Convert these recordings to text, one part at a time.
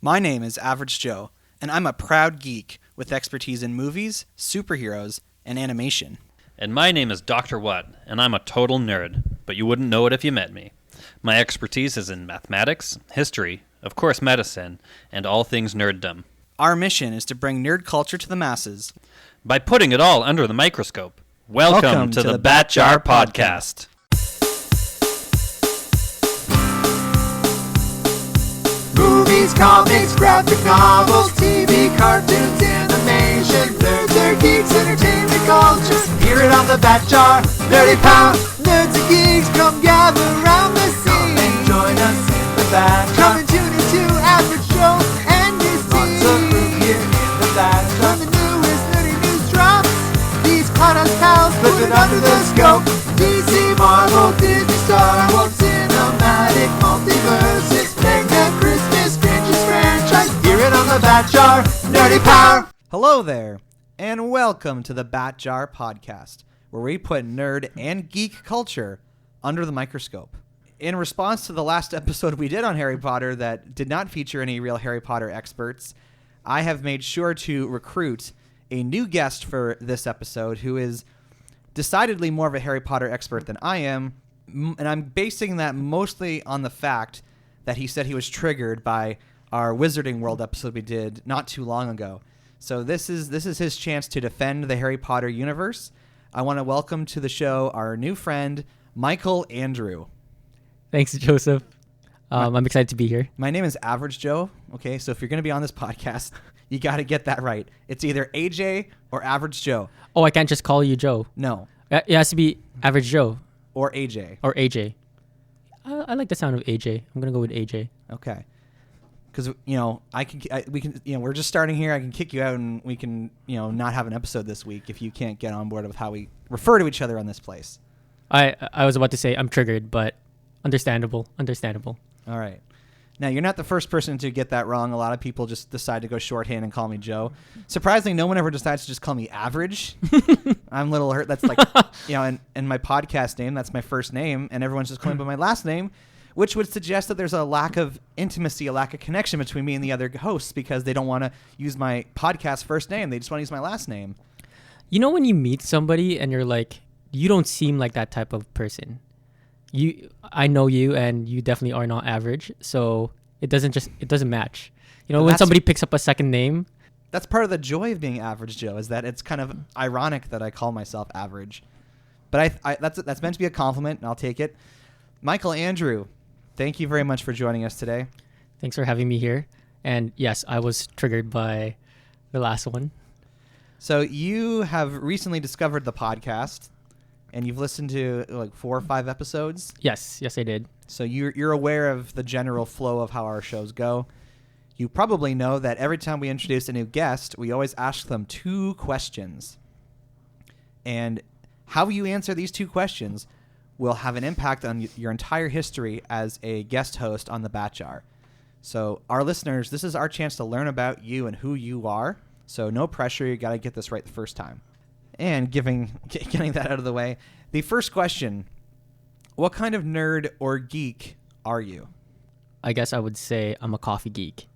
My name is Average Joe, and I'm a proud geek with expertise in movies, superheroes, and animation. And my name is Dr. What, and I'm a total nerd, but you wouldn't know it if you met me. My expertise is in mathematics, history, of course medicine, and all things nerddom. Our mission is to bring nerd culture to the masses by putting it all under the microscope. Welcome to the Bat Jar Podcast. Movies, comics, graphic novels, TV, cartoons, animation, nerds or geeks, entertainment culture. Hear it on the Bat Jar, Nerdy Power. Nerds and geeks, come gather around the scene. Come and join us in the Bat Jar. Come and tune into Average Joe and his team. Lots of room here in the Bat Jar. When the newest nerdy news drops, these podcast pals put it under the scope. DC, Marvel, Disney, Star Wars, cinematic, multiverses, mega Christmas, strangest franchise. Hear it on the Bat Jar, Nerdy Power. Hello there, and welcome to the Bat Jar Podcast, where we put nerd and geek culture under the microscope. In response to the last episode we did on Harry Potter that did not feature any real Harry Potter experts, I have made sure to recruit a new guest for this episode who is decidedly more of a Harry Potter expert than I am, and I'm basing that mostly on the fact that he said he was triggered by our Wizarding World episode we did not too long ago. So this is his chance to defend the Harry Potter universe. I want to welcome to the show our new friend, Alexandre. Thanks, Joseph. I'm excited to be here. My name is Average Joe. Okay, so if you're going to be on this podcast, you got to get that right. It's either AJ or Average Joe. Oh, I can't just call you Joe. No. It has to be Average Joe. Or AJ. Or AJ. I like the sound of AJ. I'm going to go with AJ. Okay. Because, we're just starting here. I can kick you out and we can, not have an episode this week if you can't get on board with how we refer to each other on this place. I was about to say I'm triggered, but understandable. All right. Now, you're not the first person to get that wrong. A lot of people just decide to go shorthand and call me Joe. Surprisingly, no one ever decides to just call me Average. I'm a little hurt. That's like, and my podcast name, that's my first name, and everyone's just calling me by my last name, which would suggest that there's a lack of intimacy, a lack of connection between me and the other hosts because they don't want to use my podcast first name. They just want to use my last name. You know when you meet somebody and you're like, you don't seem like that type of person. I know you, and you definitely are not average, so it doesn't match. When somebody picks up a second name. That's part of the joy of being Average Joe, is that it's kind of ironic that I call myself Average. But that's meant to be a compliment, and I'll take it. Alexandre, thank you very much for joining us today. Thanks for having me here. And yes, I was triggered by the last one. So you have recently discovered the podcast, and you've listened to like 4 or 5 episodes? Yes, I did. So you're aware of the general flow of how our shows go. You probably know that every time we introduce a new guest, we always ask them 2 questions. And how you answer these 2 questions will have an impact on your entire history as a guest host on the Bat Jar. So our listeners, this is our chance to learn about you and who you are. So no pressure. You got to get this right the first time. And getting that out of the way, the first question, what kind of nerd or geek are you? I guess I would say I'm a coffee geek.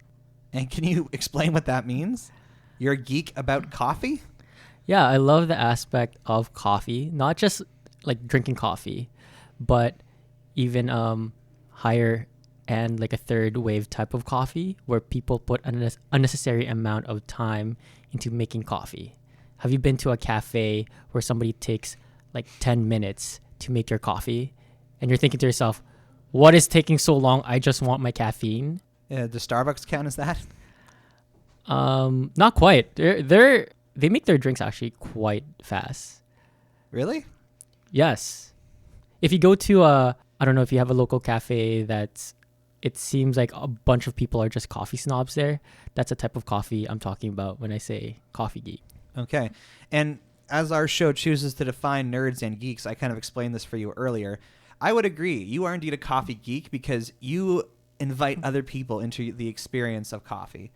And can you explain what that means? You're a geek about coffee? Yeah, I love the aspect of coffee, not just like drinking coffee, but even higher and like a third wave type of coffee where people put an unnecessary amount of time into making coffee. Have you been to a cafe where somebody takes like 10 minutes to make your coffee and you're thinking to yourself, what is taking so long? I just want my caffeine. Does Starbucks count as that? Not quite. They make their drinks actually quite fast. Really? Yes. If you go to I don't know if you have a local cafe it seems like a bunch of people are just coffee snobs there. That's the type of coffee I'm talking about when I say coffee geek. Okay. And as our show chooses to define nerds and geeks, I kind of explained this for you earlier. I would agree. You are indeed a coffee geek because you invite other people into the experience of coffee.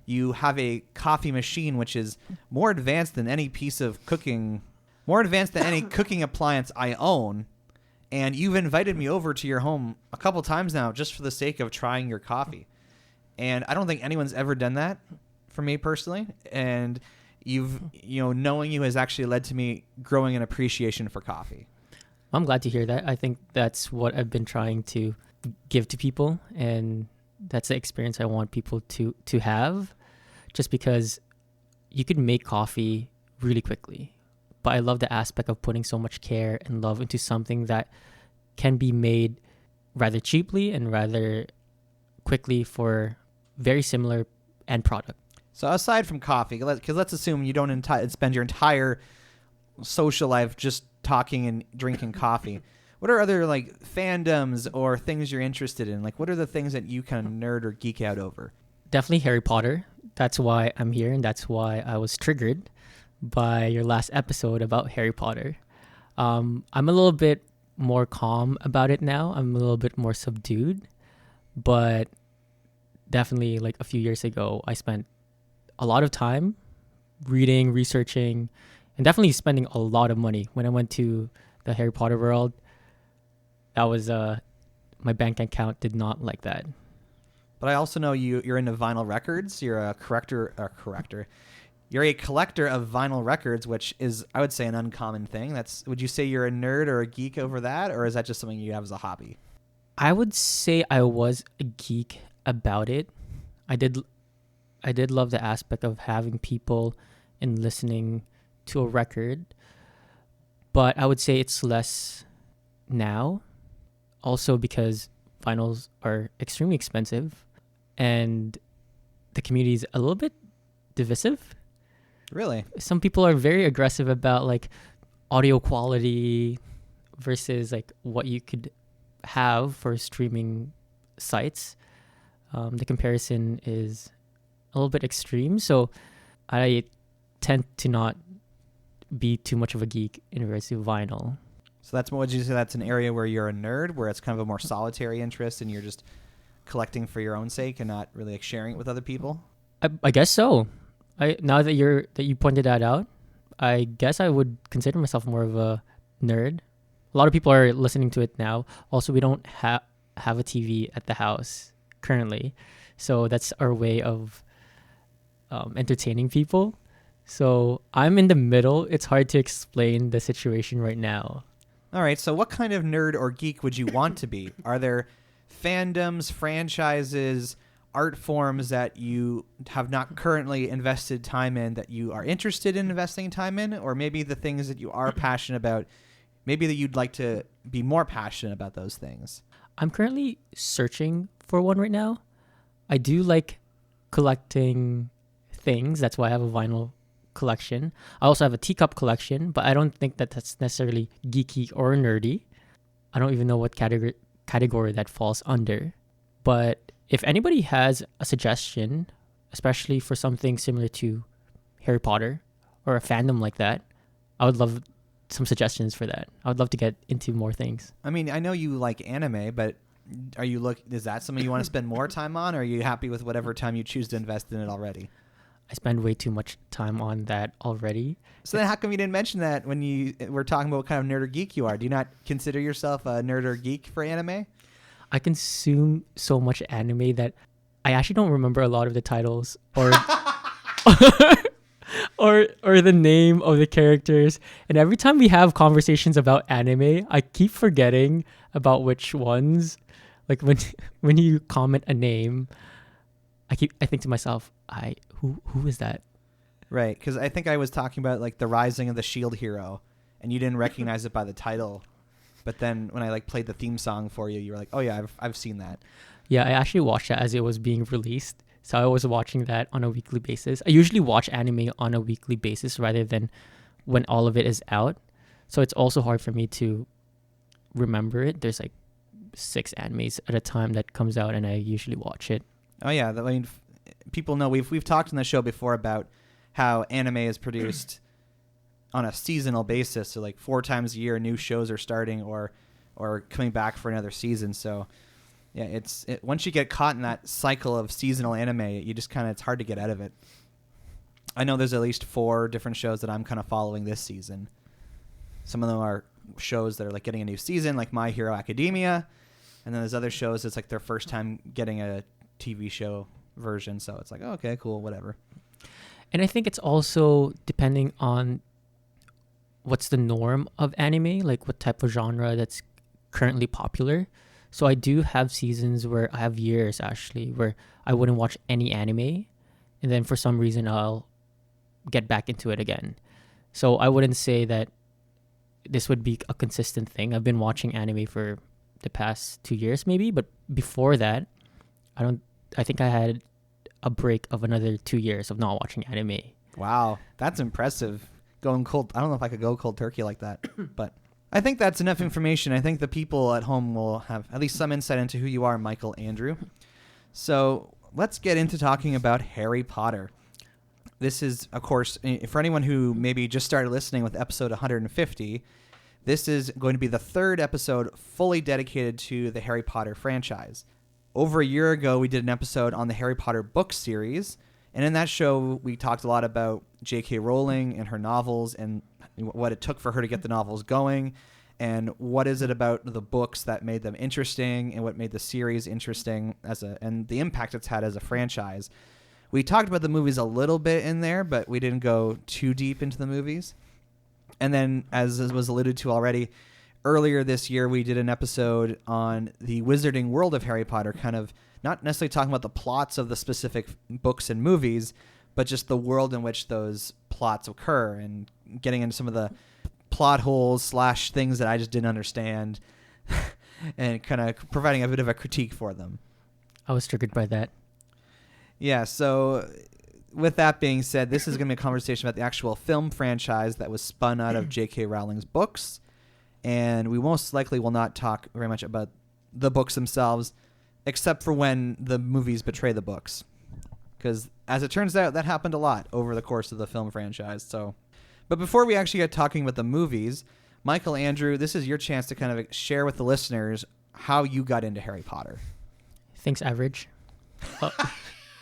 You have a coffee machine which is more advanced than any piece of cooking, more advanced than any cooking appliance I own. And you've invited me over to your home a couple times now just for the sake of trying your coffee. And I don't think anyone's ever done that for me personally. And knowing you has actually led to me growing an appreciation for coffee. I'm glad to hear that. I think that's what I've been trying to give to people, and that's the experience I want people to have, just because you could make coffee really quickly. But I love the aspect of putting so much care and love into something that can be made rather cheaply and rather quickly for very similar end product. So aside from coffee, because let's assume you don't spend your entire social life just talking and drinking coffee. What are other like fandoms or things you're interested in? Like, what are the things that you kind of nerd or geek out over? Definitely Harry Potter. That's why I'm here, and that's why I was triggered by your last episode about Harry Potter. I'm a little bit more calm about it now. I'm a little bit more subdued, but definitely like a few years ago, I spent a lot of time reading, researching, and definitely spending a lot of money when I went to the Harry Potter world. That was my bank account did not like that. But I also know you're into vinyl records. You're a corrector. You're a collector of vinyl records, which is, I would say, an uncommon thing. Would you say you're a nerd or a geek over that, or is that just something you have as a hobby? I would say I was a geek about it. I did love the aspect of having people and listening to a record, but I would say it's less now. Also because vinyls are extremely expensive and the community is a little bit divisive. Really? Some people are very aggressive about like audio quality versus like what you could have for streaming sites. The comparison is a little bit extreme, so I tend to not be too much of a geek in regards to vinyl. So would you say that's an area where you're a nerd, where it's kind of a more solitary interest and you're just collecting for your own sake and not really like sharing it with other people? I guess so. Now that you pointed that out, I guess I would consider myself more of a nerd. A lot of people are listening to it now. Also, we don't have a TV at the house currently, so that's our way of entertaining people. So I'm in the middle. It's hard to explain the situation right now. All right, so what kind of nerd or geek would you want to be? Are there fandoms, franchises, art forms that you have not currently invested time in that you are interested in investing time in? Or maybe the things that you are passionate about, maybe that you'd like to be more passionate about those things? I'm currently searching for one right now. I do like collecting things. That's why I have a vinyl collection. I also have a teacup collection, but I don't think that that's necessarily geeky or nerdy. I don't even know what category that falls under. But if anybody has a suggestion, especially for something similar to Harry Potter or a fandom like that, I would love some suggestions for that. I would love to get into more things. I mean, I know you like anime, but is that something you want to spend more time on, or are you happy with whatever time you choose to invest in it already? I spend way too much time on that already. So then how come you didn't mention that when you were talking about what kind of nerd or geek you are? Do you not consider yourself a nerd or geek for anime? I consume so much anime that I actually don't remember a lot of the titles or or the name of the characters. And every time we have conversations about anime, I keep forgetting about which ones. Like when you comment a name, I think to myself, who is that? Right, because I think I was talking about like the Rising of the Shield Hero, and you didn't recognize it by the title. But then when I like played the theme song for you, you were like, "Oh yeah, I've seen that." Yeah, I actually watched that as it was being released. So I was watching that on a weekly basis. I usually watch anime on a weekly basis rather than when all of it is out. So it's also hard for me to remember it. There's like 6 animes at a time that comes out, and I usually watch it. Oh yeah, I mean, people know we've talked on the show before about how anime is produced on a seasonal basis. So like 4 times a year, new shows are starting or coming back for another season. So yeah, once you get caught in that cycle of seasonal anime, you just it's hard to get out of it. I know there's at least 4 different shows that I'm kind of following this season. Some of them are shows that are like getting a new season, like My Hero Academia, and then there's other shows that's like their first time getting a TV show version. So it's like, okay, cool, whatever. And I think it's also depending on what's the norm of anime, like what type of genre that's currently popular. So I do have seasons where I have years actually where I wouldn't watch any anime, and then for some reason I'll get back into it again. So I wouldn't say that this would be a consistent thing. I've been watching anime for the past 2 years maybe, but before that, I think I had a break of another 2 years of not watching anime. Wow, that's impressive. Going cold. I don't know if I could go cold turkey like that, but I think that's enough information. I think the people at home will have at least some insight into who you are, Michael Andrew. So let's get into talking about Harry Potter. This is, of course, for anyone who maybe just started listening with episode 150, this is going to be the third episode fully dedicated to the Harry Potter franchise. Over a year ago, we did an episode on the Harry Potter book series, and in that show, we talked a lot about J.K. Rowling and her novels and what it took for her to get the novels going, and what is it about the books that made them interesting and what made the series interesting and the impact it's had as a franchise. We talked about the movies a little bit in there, but we didn't go too deep into the movies. And then, as was alluded to already, earlier this year, we did an episode on the wizarding world of Harry Potter, kind of not necessarily talking about the plots of the specific books and movies, but just the world in which those plots occur and getting into some of the plot holes / things that I just didn't understand and kind of providing a bit of a critique for them. I was triggered by that. Yeah, so with that being said, this is going to be a conversation about the actual film franchise that was spun out of J.K. Rowling's books, and we most likely will not talk very much about the books themselves, except for when the movies betray the books. Because, as it turns out, that happened a lot over the course of the film franchise. But before we actually get talking about the movies, Michael Andrew, this is your chance to kind of share with the listeners how you got into Harry Potter. Thanks, Average.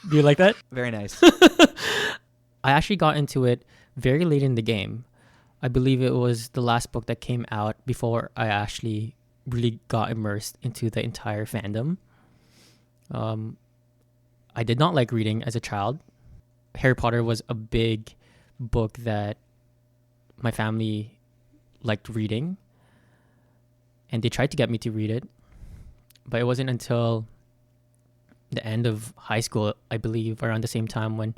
Do you like that? Very nice. I actually got into it very late in the game. I believe it was the last book that came out before I actually really got immersed into the entire fandom. I did not like reading as a child. Harry Potter was a big book that my family liked reading, and they tried to get me to read it, but it wasn't until the end of high school, I believe, around the same time when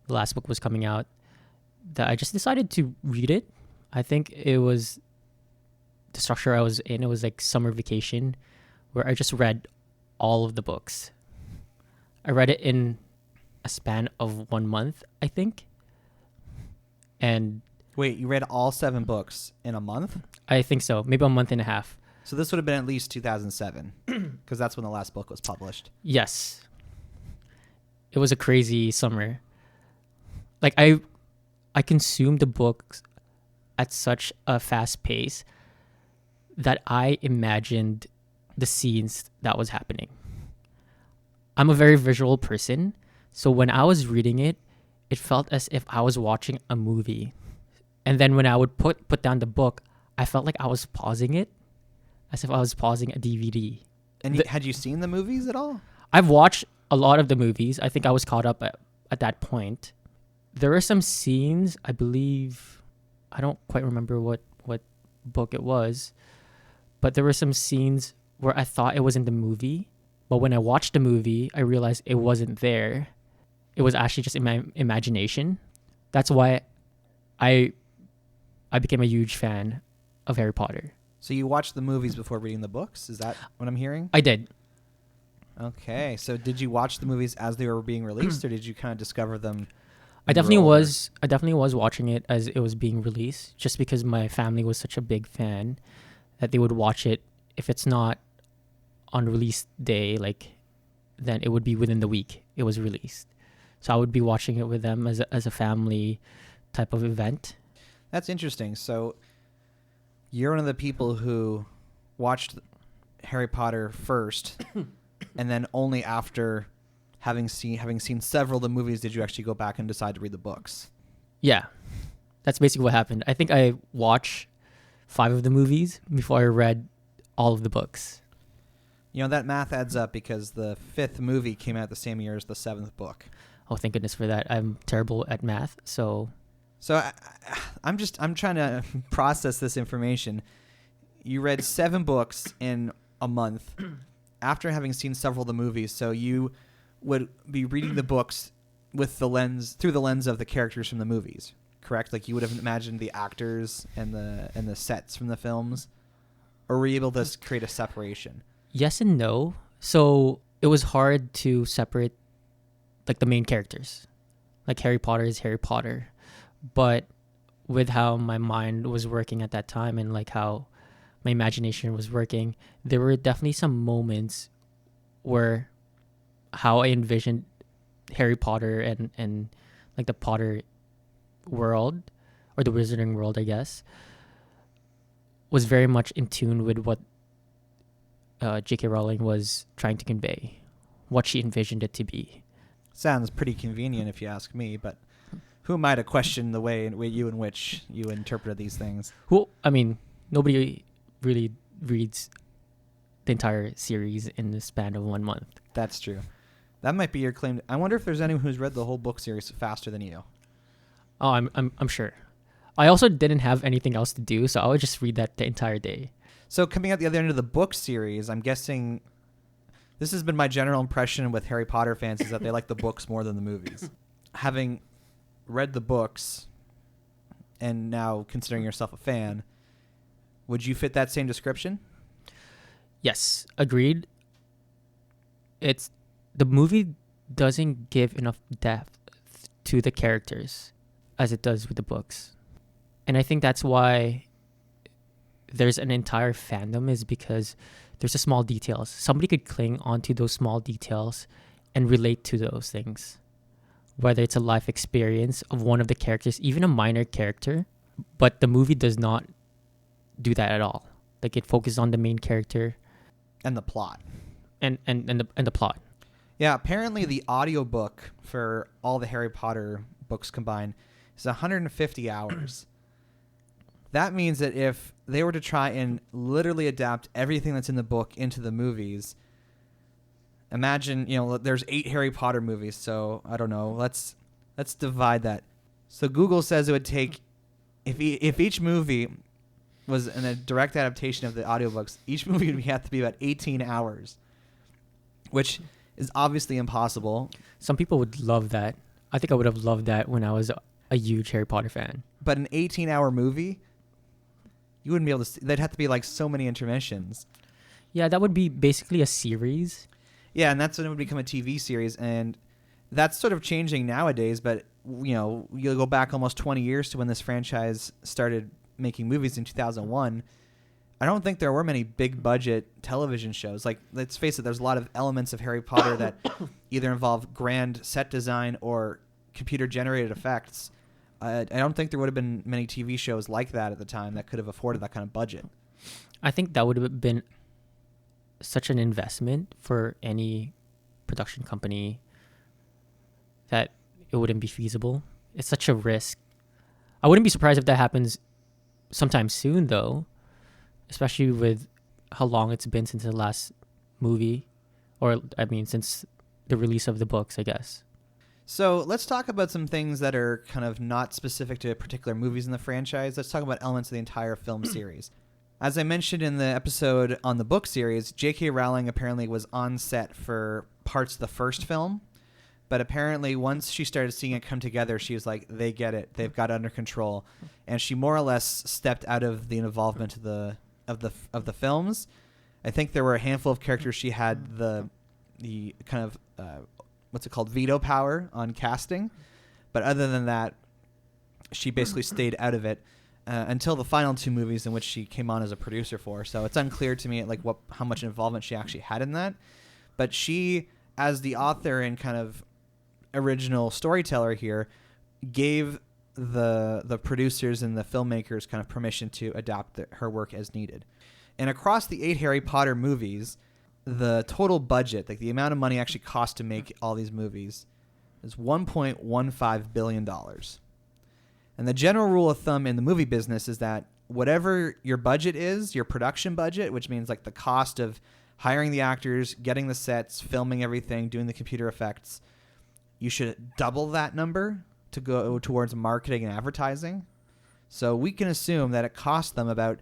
the last book was coming out, that I just decided to read it. I think it was the structure I was in. It was like summer vacation where I just read all of the books. I read it in a span of 1 month, I think. And wait, you read all 7 books in a month? I think so. Maybe a month and a half. So this would have been at least 2007, because that's when the last book was published. Yes. It was a crazy summer. Like, I consumed the books at such a fast pace that I imagined the scenes that was happening. I'm a very visual person, so when I was reading it, it felt as if I was watching a movie. And then when I would put down the book, I felt like I was pausing it, as if I was pausing a DVD. And had you seen the movies at all? I've watched a lot of the movies. I think I was caught up at that point. There were some scenes, I believe, I don't quite remember what book it was, but there were some scenes where I thought it was in the movie, but when I watched the movie, I realized it wasn't there. It was actually just in my imagination. That's why I became a huge fan of Harry Potter. So you watched the movies before reading the books? Is that what I'm hearing? I did. Okay. So did you watch the movies as they were being released, or did you kind of discover them? I definitely was watching it as it was being released, just because my family was such a big fan that they would watch it. If it's not on release day, then it would be within the week it was released. So I would be watching it with them as a family type of event. That's interesting. So you're one of the people who watched Harry Potter first, and then only after having seen several of the movies did you actually go back and decide to read the books. Yeah, that's basically what happened. I think I watched 5 of the movies before I read all of the books. You know, that math adds up because the 5th movie came out the same year as the 7th book. Oh, thank goodness for that. I'm terrible at math, so... So I'm trying to process this information. You read 7 books in a month after having seen several of the movies, so you would be reading the books with through the lens of the characters from the movies, correct? Like you would have imagined the actors and the sets from the films, or were you able to create a separation? Yes and no. So it was hard to separate like the main characters. Like Harry Potter is Harry Potter. But with how my mind was working at that time and like how my imagination was working, there were definitely some moments where how I envisioned Harry Potter and like the Potter world or the Wizarding world, I guess, was very much in tune with what J.K. Rowling was trying to convey, what she envisioned it to be. Sounds pretty convenient if you ask me, but who am I to question the way in which you interpreted these things? Well, I mean, nobody really reads the entire series in the span of 1 month. That's true. That might be your claim. I wonder if there's anyone who's read the whole book series faster than you. Oh, I'm sure. I also didn't have anything else to do, so I would just read that the entire day. So coming out the other end of the book series, I'm guessing this has been my general impression with Harry Potter fans is that they like the books more than the movies. Having read the books and now considering yourself a fan, would you fit that same description? Yes, agreed. The movie doesn't give enough depth to the characters as it does with the books. And I think that's why there's an entire fandom, is because there's the small details. Somebody could cling onto those small details and relate to those things. Whether it's a life experience of one of the characters, even a minor character, but the movie does not do that at all. Like it focuses on the main character And the plot. and the plot. Yeah, apparently the audiobook for all the Harry Potter books combined is 150 hours. That means that if they were to try and literally adapt everything that's in the book into the movies, imagine, there's 8 Harry Potter movies, so I don't know, let's divide that. So Google says it would take, if each movie was in a direct adaptation of the audiobooks, each movie would have to be about 18 hours, which is obviously impossible. Some people would love that. I think I would have loved that when I was a huge Harry Potter fan. But an 18-hour movie, you wouldn't be able to see. There'd have to be like so many intermissions. Yeah, that would be basically a series. Yeah, and that's when it would become a TV series, and that's sort of changing nowadays. But you'll go back almost 20 years to when this franchise started making movies in 2001. I don't think there were many big budget television shows. Like, let's face it, there's a lot of elements of Harry Potter that either involve grand set design or computer generated effects. I don't think there would have been many TV shows like that at the time that could have afforded that kind of budget. I think that would have been such an investment for any production company that it wouldn't be feasible. It's such a risk. I wouldn't be surprised if that happens sometime soon, though, especially with how long it's been since the last movie, or since the release of the books, I guess. So let's talk about some things that are kind of not specific to particular movies in the franchise. Let's talk about elements of the entire film series. As I mentioned in the episode on the book series, J.K. Rowling apparently was on set for parts of the first film, but apparently once she started seeing it come together, she was like, they get it. They've got it under control. And she more or less stepped out of the involvement of the films. I think there were a handful of characters she had the kind of veto power on casting, but other than that, she basically stayed out of it until the final 2 movies in which she came on as a producer for. So it's unclear to me how much involvement she actually had in that. But she, as the author and kind of original storyteller here, gave the producers and the filmmakers kind of permission to adapt her work as needed. And across the 8 Harry Potter movies, the total budget, like the amount of money actually cost to make all these movies, is $1.15 billion. And the general rule of thumb in the movie business is that whatever your budget is, your production budget, which means like the cost of hiring the actors, getting the sets, filming everything, doing the computer effects. You should double that number to go towards marketing and advertising. So we can assume that it cost them about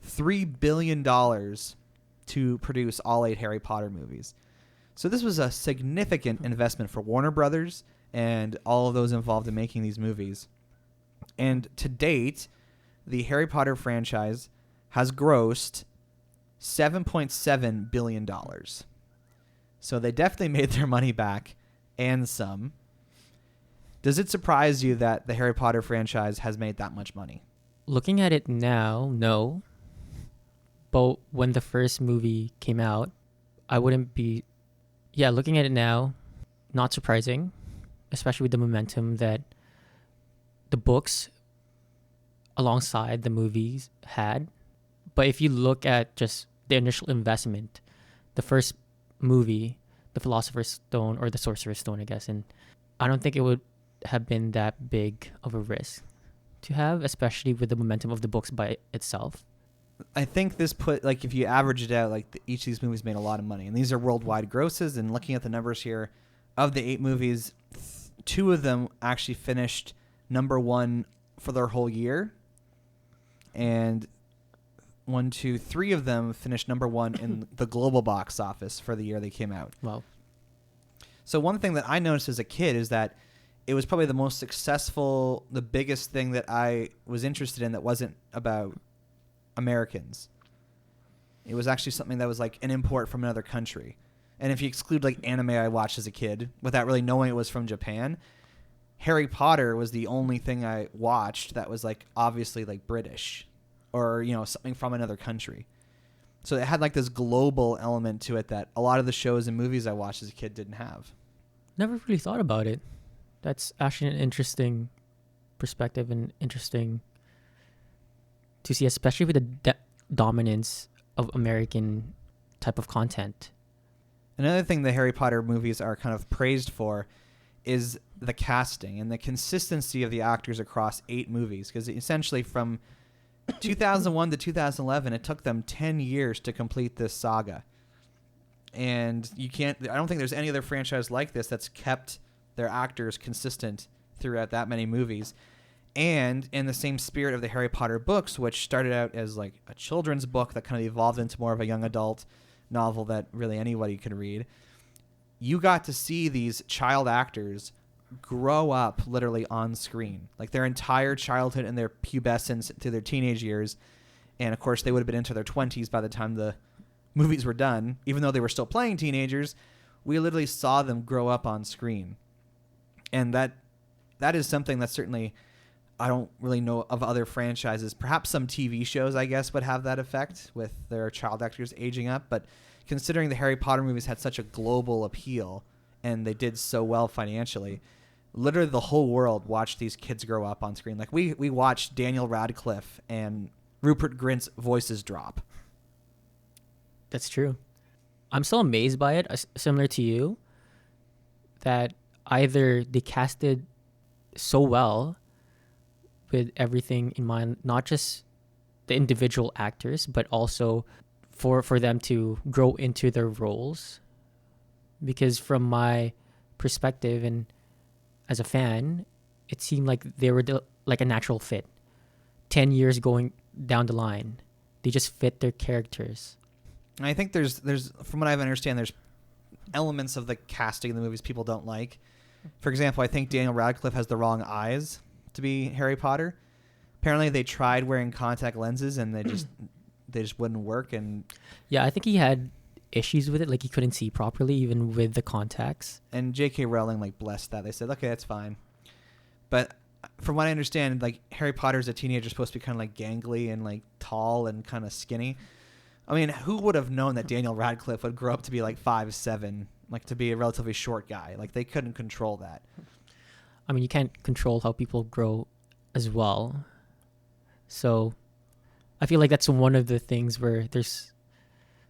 $3 billion to produce all 8 Harry Potter movies. So this was a significant investment for Warner Brothers and all of those involved in making these movies. And to date, the Harry Potter franchise has grossed $7.7 billion. So they definitely made their money back and some. Does it surprise you that the Harry Potter franchise has made that much money? Looking at it now, no. But when the first movie came out, I wouldn't be... Yeah, looking at it now, not surprising, especially with the momentum that the books alongside the movies had. But if you look at just the initial investment, the first movie, The Philosopher's Stone or The Sorcerer's Stone, I guess, and I don't think it would have been that big of a risk to have, especially with the momentum of the books by itself. I think this if you average it out, each of these movies made a lot of money, and these are worldwide grosses. And looking at the numbers here, of the 8 movies, 2 of them actually finished number 1 for their whole year, and 3 of them finished number 1 in the global box office for the year they came out. Wow. So one thing that I noticed as a kid is that it was probably the most successful, the biggest thing that I was interested in that wasn't about Americans. It was actually something that was like an import from another country. And if you exclude anime I watched as a kid without really knowing it was from Japan, Harry Potter was the only thing I watched that was obviously British or, something from another country. So it had this global element to it that a lot of the shows and movies I watched as a kid didn't have. Never really thought about it. That's actually an interesting perspective and interesting to see, especially with the dominance of American type of content. Another thing the Harry Potter movies are kind of praised for is the casting and the consistency of the actors across 8 movies. Because essentially from 2001 to 2011, it took them 10 years to complete this saga. And I don't think there's any other franchise like this that's kept their actors consistent throughout that many movies. And in the same spirit of the Harry Potter books, which started out as a children's book that kind of evolved into more of a young adult novel that really anybody could read, you got to see these child actors grow up literally on screen, their entire childhood and their pubescence to their teenage years. And of course they would have been into their 20s by the time the movies were done. Even though they were still playing teenagers, we literally saw them grow up on screen. And that is something that certainly I don't really know of other franchises. Perhaps some TV shows, I guess, would have that effect with their child actors aging up. But considering the Harry Potter movies had such a global appeal and they did so well financially, literally the whole world watched these kids grow up on screen. We watched Daniel Radcliffe and Rupert Grint's voices drop. That's true. I'm still amazed by it, similar to you, that either they casted so well with everything in mind, not just the individual actors, but also for them to grow into their roles. Because from my perspective and as a fan, it seemed like they were a natural fit. 10 years going down the line, they just fit their characters. And I think there's from what I understand, there's elements of the casting in the movies people don't like. For example, I think Daniel Radcliffe has the wrong eyes to be Harry Potter. Apparently they tried wearing contact lenses and they just wouldn't work. And yeah, I think he had issues with it, he couldn't see properly even with the contacts. And J.K. Rowling blessed that. They said, okay, that's fine. But from what I understand, Harry Potter as a teenager is supposed to be kind of gangly and tall and kind of skinny. I mean, who would have known that Daniel Radcliffe would grow up to be 5'7", to be a relatively short guy? They couldn't control that. I mean, you can't control how people grow as well. So I feel like that's one of the things where there's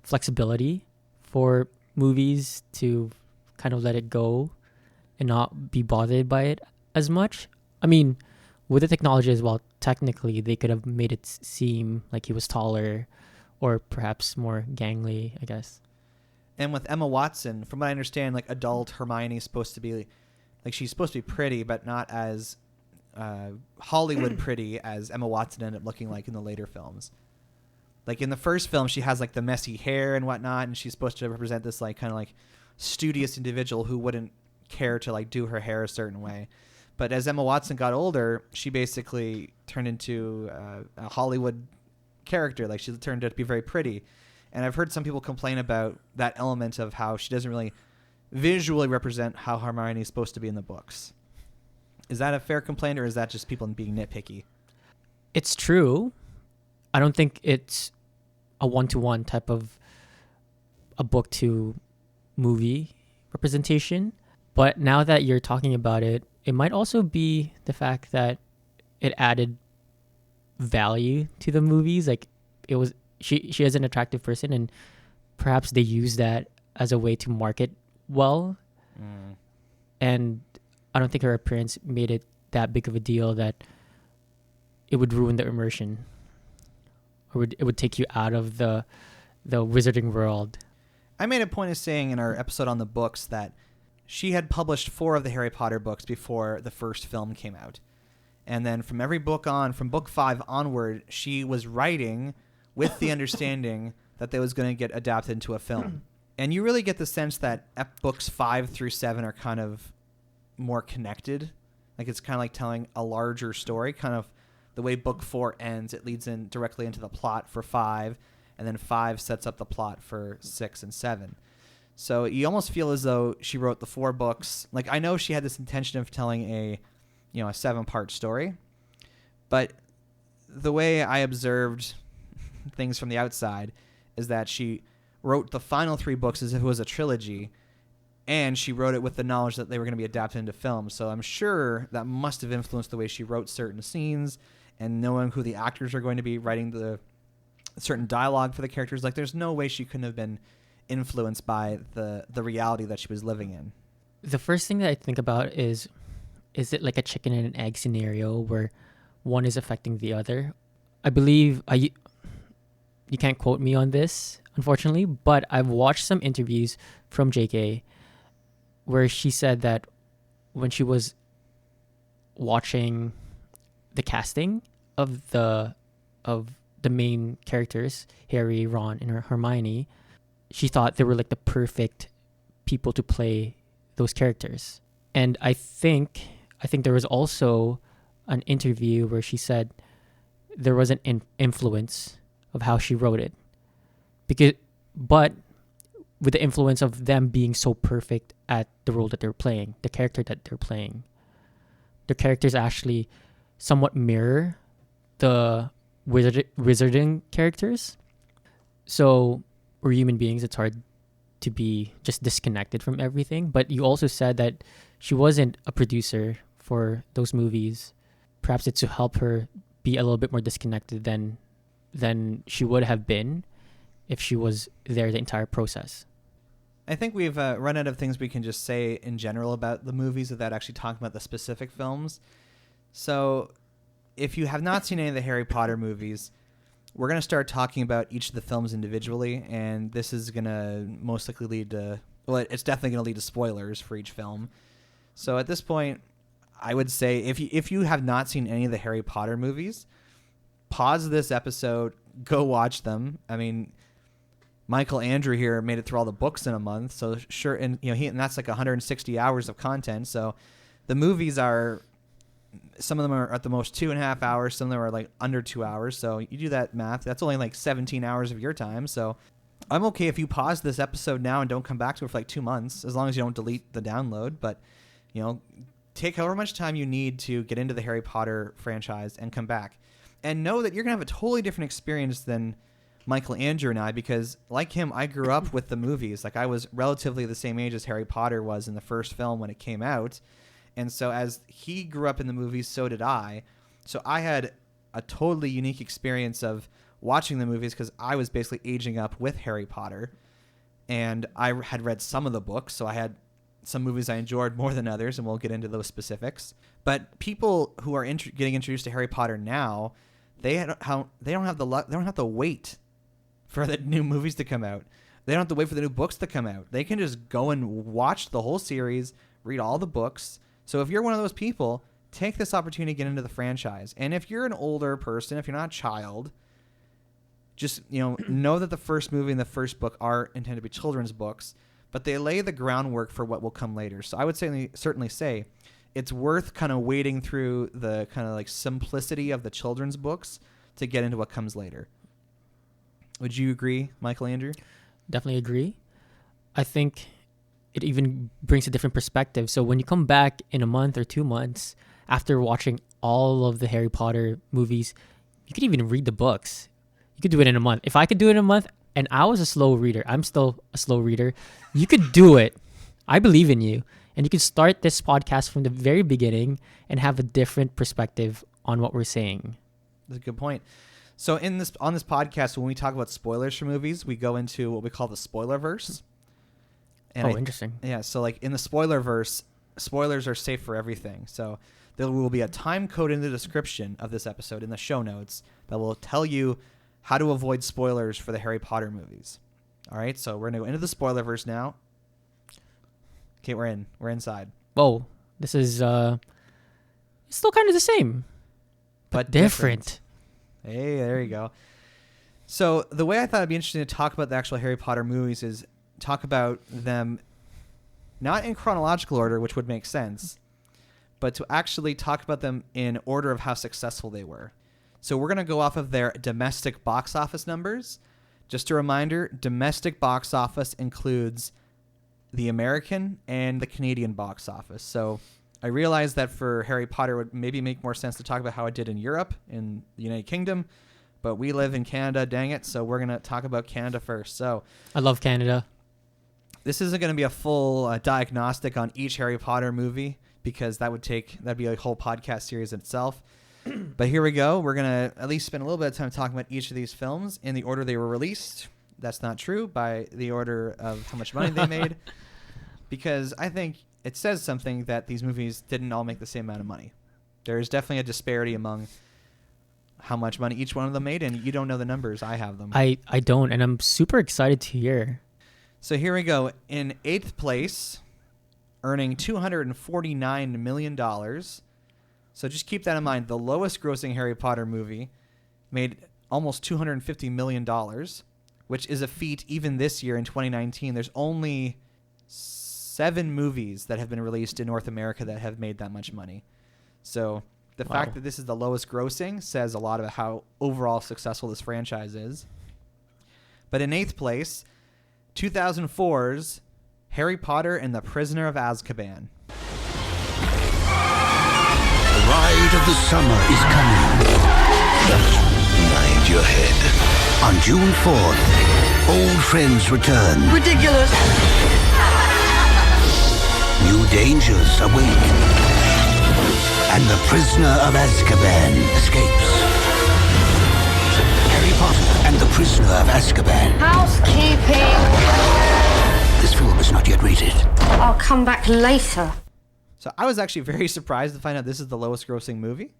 flexibility for movies to kind of let it go and not be bothered by it as much. I mean, with the technology as well, technically they could have made it seem like he was taller or perhaps more gangly, I guess. And with Emma Watson, from what I understand, like adult Hermione's supposed to be, like she's supposed to be pretty, but not as Hollywood pretty as Emma Watson ended up looking like in the later films. Like in the first film, she has like the messy hair and whatnot, and she's supposed to represent this like kind of like studious individual who wouldn't care to like do her hair a certain way. But as Emma Watson got older, she basically turned into a Hollywood character. Like she turned out to be very pretty. And I've heard some people complain about that element of how she doesn't really visually represent how Hermione is supposed to be in the books. Is that a fair complaint, or is that just people being nitpicky? It's true. I don't think it's a one-to-one type of a book to movie representation. But now that you're talking about it, it might also be the fact that it added value to the movies. Like it was, she is an attractive person, and perhaps they use that as a way to market well. And I don't think her appearance made it that big of a deal that it would ruin the immersion, or it would take you out of the wizarding world. I made a point of saying in our episode on the books that she had published 4 of the Harry Potter books before the first film came out. And then from every book on, from book 5 onward, she was writing with the understanding that they was going to get adapted into a film. And you really get the sense that books 5 through 7 are kind of more connected. Like it's kind of like telling a larger story, kind of the way book 4 ends. It leads in directly into the plot for 5, and then 5 sets up the plot for 6 and 7. So you almost feel as though she wrote the 4 books. Like I know she had this intention of telling a 7-part story, but the way I observed things from the outside is that she wrote the final 3 books as if it was a trilogy, and she wrote it with the knowledge that they were going to be adapted into film. So I'm sure that must have influenced the way she wrote certain scenes, and knowing who the actors are going to be, writing the certain dialogue for the characters. Like there's no way she couldn't have been influenced by the reality that she was living in. The first thing that I think about is it like a chicken and an egg scenario where one is affecting the other? I believe you can't quote me on this, unfortunately, but I've watched some interviews from JK where she said that when she was watching the casting of the main characters, Harry, Ron, and Hermione, she thought they were like the perfect people to play those characters. And I think there was also an interview where she said there was an influence of how she wrote it, but with the influence of them being so perfect at the role that they're playing, the character that they're playing, the characters actually somewhat mirror the wizarding characters. So we're human beings. It's hard to be just disconnected from everything. But you also said that she wasn't a producer for those movies. Perhaps it's to help her be a little bit more disconnected than she would have been if she was there the entire process. I think we've run out of things we can just say in general about the movies without actually talking about the specific films. So if you have not seen any of the Harry Potter movies, we're going to start talking about each of the films individually, and this is going to most likely lead to, well, it's definitely going to lead to spoilers for each film. So at this point, I would say if you have not seen any of the Harry Potter movies, pause this episode, go watch them. I mean, Alexandre here made it through all the books in a month, so sure, and and that's like 160 hours of content. So the movies are, some of them are at the most 2.5 hours, some of them are like under 2 hours. So you do that math, that's only like 17 hours of your time. So I'm okay if you pause this episode now and don't come back to it for like 2 months, as long as you don't delete the download. But take however much time you need to get into the Harry Potter franchise and come back, and know that you're gonna have a totally different experience than Alexandre and I, because like him, I grew up with the movies. Like I was relatively the same age as Harry Potter was in the first film when it came out. And so as he grew up in the movies, so did I. So I had a totally unique experience of watching the movies because I was basically aging up with Harry Potter. And I had read some of the books, so I had some movies I enjoyed more than others, and we'll get into those specifics. But people who are getting introduced to Harry Potter now, they don't have the wait for the new movies to come out. They don't have to wait for the new books to come out. They can just go and watch the whole series, read all the books. So if you're one of those people, take this opportunity to get into the franchise. And if you're an older person, if you're not a child, just know that the first movie and the first book are intended to be children's books, but they lay the groundwork for what will come later. So I would certainly say it's worth kind of wading through the kind of like simplicity of the children's books to get into what comes later. Would you agree, Michael Andrew? Definitely agree. I think it even brings a different perspective. So when you come back in a month or 2 months after watching all of the Harry Potter movies, you could even read the books. You could do it in a month. If I could do it in a month and I was a slow reader, I'm still a slow reader, you could do it. I believe in you. And you could start this podcast from the very beginning and have a different perspective on what we're saying. That's a good point. So on this podcast, when we talk about spoilers for movies, we go into what we call the spoiler-verse. And Interesting. Yeah, so like in the spoiler-verse, spoilers are safe for everything. So there will be a time code in the description of this episode in the show notes that will tell you how to avoid spoilers for the Harry Potter movies. All right, so we're going to go into the spoiler-verse now. Okay, we're inside. Whoa, this is it's still kind of the same, but different. Hey, there you go. So the way I thought it'd be interesting to talk about the actual Harry Potter movies is talk about them not in chronological order, which would make sense, but to actually talk about them in order of how successful they were. So we're going to go off of their domestic box office numbers. Just a reminder, domestic box office includes the American and the Canadian box office. So I realized that for Harry Potter, it would maybe make more sense to talk about how it did in Europe, in the United Kingdom, but we live in Canada, dang it, so we're going to talk about Canada first. So I love Canada. This isn't going to be a full diagnostic on each Harry Potter movie because that'd be a whole podcast series in itself. But here we go. We're going to at least spend a little bit of time talking about each of these films in the order they were released. That's not true, by the order of how much money they made, because I think it says something that these movies didn't all make the same amount of money. There is definitely a disparity among how much money each one of them made, and you don't know the numbers. I have them. I don't, and I'm super excited to hear. So here we go. In 8th place, earning $249 million. So just keep that in mind. The lowest grossing Harry Potter movie made almost $250 million, which is a feat even this year in 2019. There's only 7 movies that have been released in North America that have made that much money. So the fact that this is the lowest grossing says a lot about how overall successful this franchise is. But in 8th place, 2004's Harry Potter and the Prisoner of Azkaban. The ride of the summer is coming. Just mind your head. On June 4th, old friends return. Ridiculous. New dangers await. And the Prisoner of Azkaban escapes. Harry Potter and the Prisoner of Azkaban. Housekeeping. This film is not yet rated. I'll come back later. So I was actually very surprised to find out this is the lowest grossing movie.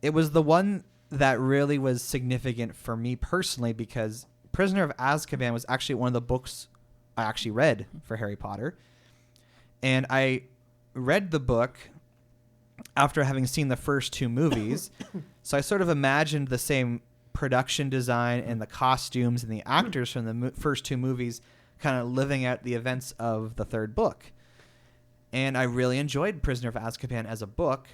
It was the one that really was significant for me personally because Prisoner of Azkaban was actually one of the books I actually read for Harry Potter. And I read the book after having seen the first 2 movies. So I sort of imagined the same production design and the costumes and the actors from the first 2 movies kind of living out the events of the 3rd book. And I really enjoyed Prisoner of Azkaban as a book.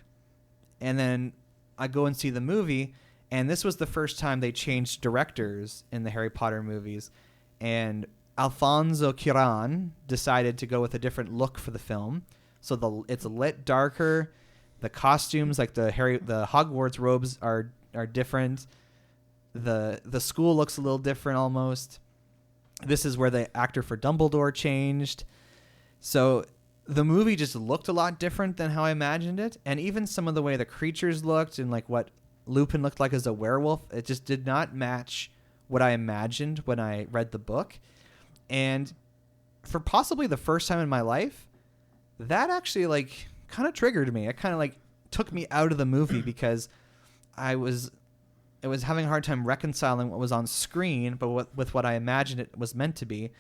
And then I go and see the movie, and this was the first time they changed directors in the Harry Potter movies. And Alfonso Cuarón decided to go with a different look for the film. So it's lit darker. The costumes, like the Hogwarts robes, are different. The school looks a little different almost. This is where the actor for Dumbledore changed. So the movie just looked a lot different than how I imagined it. And even some of the way the creatures looked and like what Lupin looked like as a werewolf, it just did not match what I imagined when I read the book. And for possibly the first time in my life, that actually like kind of triggered me. It kind of like took me out of the movie because I was it was having a hard time reconciling what was on screen, but with what I imagined it was meant to be.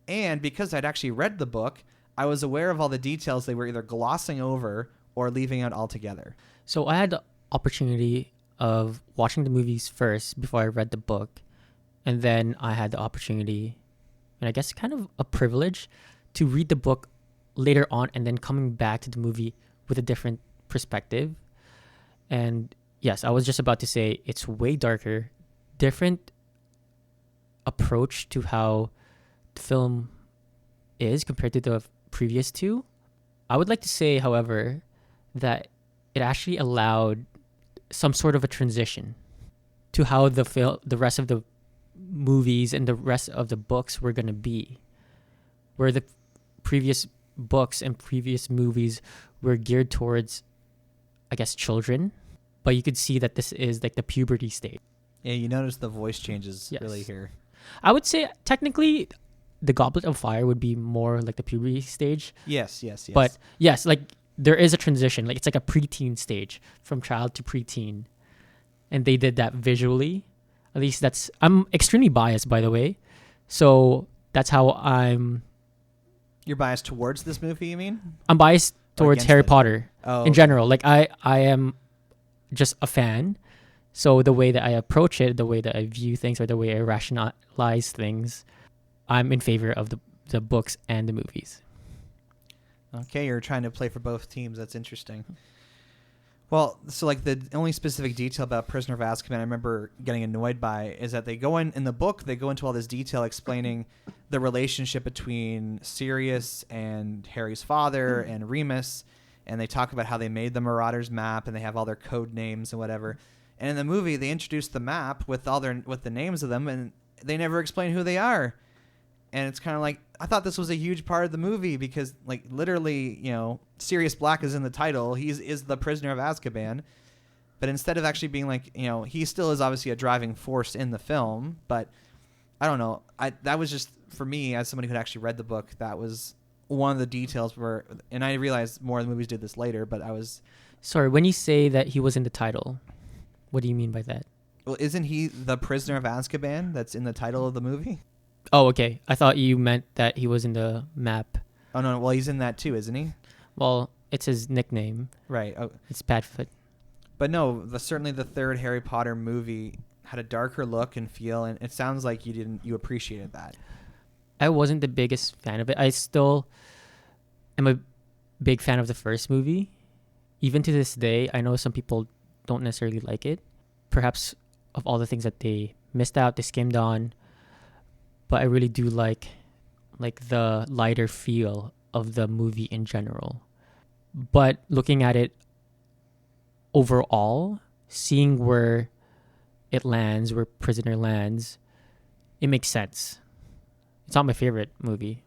And because I'd actually read the book, I was aware of all the details they were either glossing over or leaving out altogether. So I had the opportunity of watching the movies first before I read the book. And then I had the opportunity, and I guess kind of a privilege, to read the book later on and then coming back to the movie with a different perspective. And yes, I was just about to say it's way darker, different approach to how the film is compared to the previous two. I would like to say, however, that it actually allowed some sort of a transition to how the rest of the movies and the rest of the books were going to be, where the previous books and previous movies were geared towards, I guess, children, but you could see that this is like the puberty stage. Yeah, you notice the voice changes Yes. really here. I would say technically the Goblet of Fire would be more like the puberty stage. Yes. But yes, like there is a transition. Like it's like a preteen stage from child to preteen. And they did that visually. At least I'm extremely biased, by the way. So that's how You're biased towards this movie, you mean? I'm biased towards against Harry it? Potter Oh, in general. Like I am just a fan. So the way that I approach it, the way that I view things, or the way I rationalize things, I'm in favor of the books and the movies. Okay, you're trying to play for both teams. That's interesting. Well, so like the only specific detail about Prisoner of Azkaban I remember getting annoyed by is that they go in the book, they go into all this detail explaining the relationship between Sirius and Harry's father and Remus, and they talk about how they made the Marauders map and they have all their code names and whatever. And in the movie, they introduce the map with the names of them, and they never explain who they are. And it's kind of like, I thought this was a huge part of the movie because, like, literally, you know, Sirius Black is in the title. Is the prisoner of Azkaban. But instead of actually being like, you know, he still is obviously a driving force in the film. But I don't know. That was just, for me, as somebody who had actually read the book, that was one of the details where, and I realized more of the movies did this later, but I was... Sorry, when you say that he was in the title, what do you mean by that? Well, isn't he the prisoner of Azkaban that's in the title of the movie? Oh, okay. I thought you meant that he was in the map. Oh, no. Well, he's in that too, isn't he? Well, it's his nickname. Right. Oh. It's Padfoot. But no, certainly the third Harry Potter movie had a darker look and feel, and it sounds like you appreciated that. I wasn't the biggest fan of it. I still am a big fan of the first movie. Even to this day, I know some people don't necessarily like it. Perhaps of all the things that they missed out, they skimmed on. But I really do like the lighter feel of the movie in general. But looking at it overall, seeing where it lands, where Prisoner lands, it makes sense. It's not my favorite movie.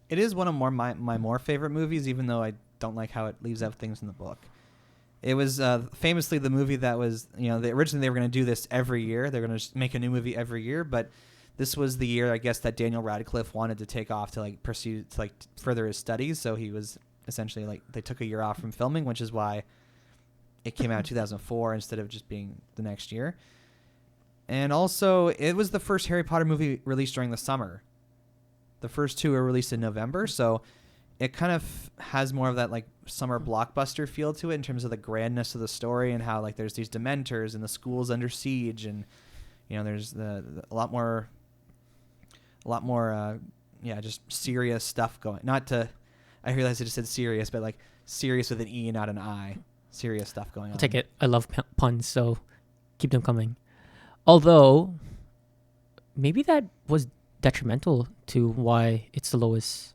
It is one of my more favorite movies, even though I don't like how it leaves out things in the book. It was famously the movie that was, you know, originally they were going to do this every year. They're going to make a new movie every year, but this was the year, I guess, that Daniel Radcliffe wanted to take off to further his studies. So he was essentially they took a year off from filming, which is why it came out in 2004 instead of just being the next year. And also, it was the first Harry Potter movie released during the summer. The first two were released in November, so it kind of has more of that summer blockbuster feel to it in terms of the grandness of the story and how there's these Dementors and the school's under siege, and you know there's a lot more just serious stuff going. I realized I just said serious, but serious with an E, not an I. Serious stuff going on. I'll take it. I love puns, so keep them coming. Although, maybe that was detrimental to why it's the lowest.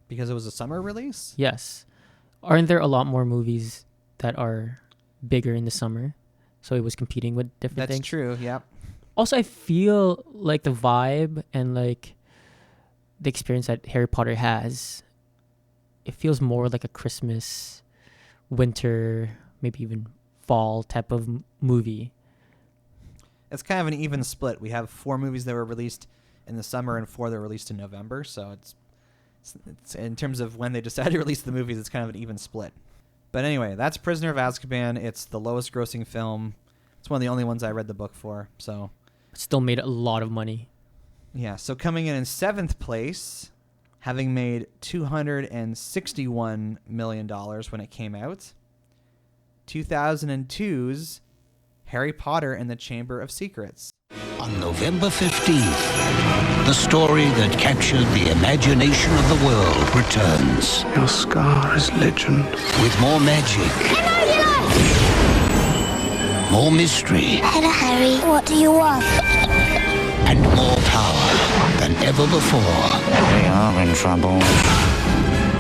Because it was a summer release? Yes. Aren't there a lot more movies that are bigger in the summer? So it was competing with different things. That's true, yeah. Also, I feel like the vibe and the experience that Harry Potter has, it feels more like a Christmas, winter, maybe even fall type of movie. It's kind of an even split. We have 4 movies that were released in the summer and 4 that were released in November. So it's in terms of when they decided to release the movies, it's kind of an even split. But anyway, that's Prisoner of Azkaban. It's the lowest grossing film. It's It's one of the only ones I read the book for. So Still made a lot of money. yeah. So coming in 7th place, having made $261 million when it came out, 2002's Harry Potter and the Chamber of Secrets. On November 15th, the story that captured the imagination of the world returns. Your scar is legend. With more magic. More mystery. Hello, Harry. What do you want? And more power than ever before. We are in trouble.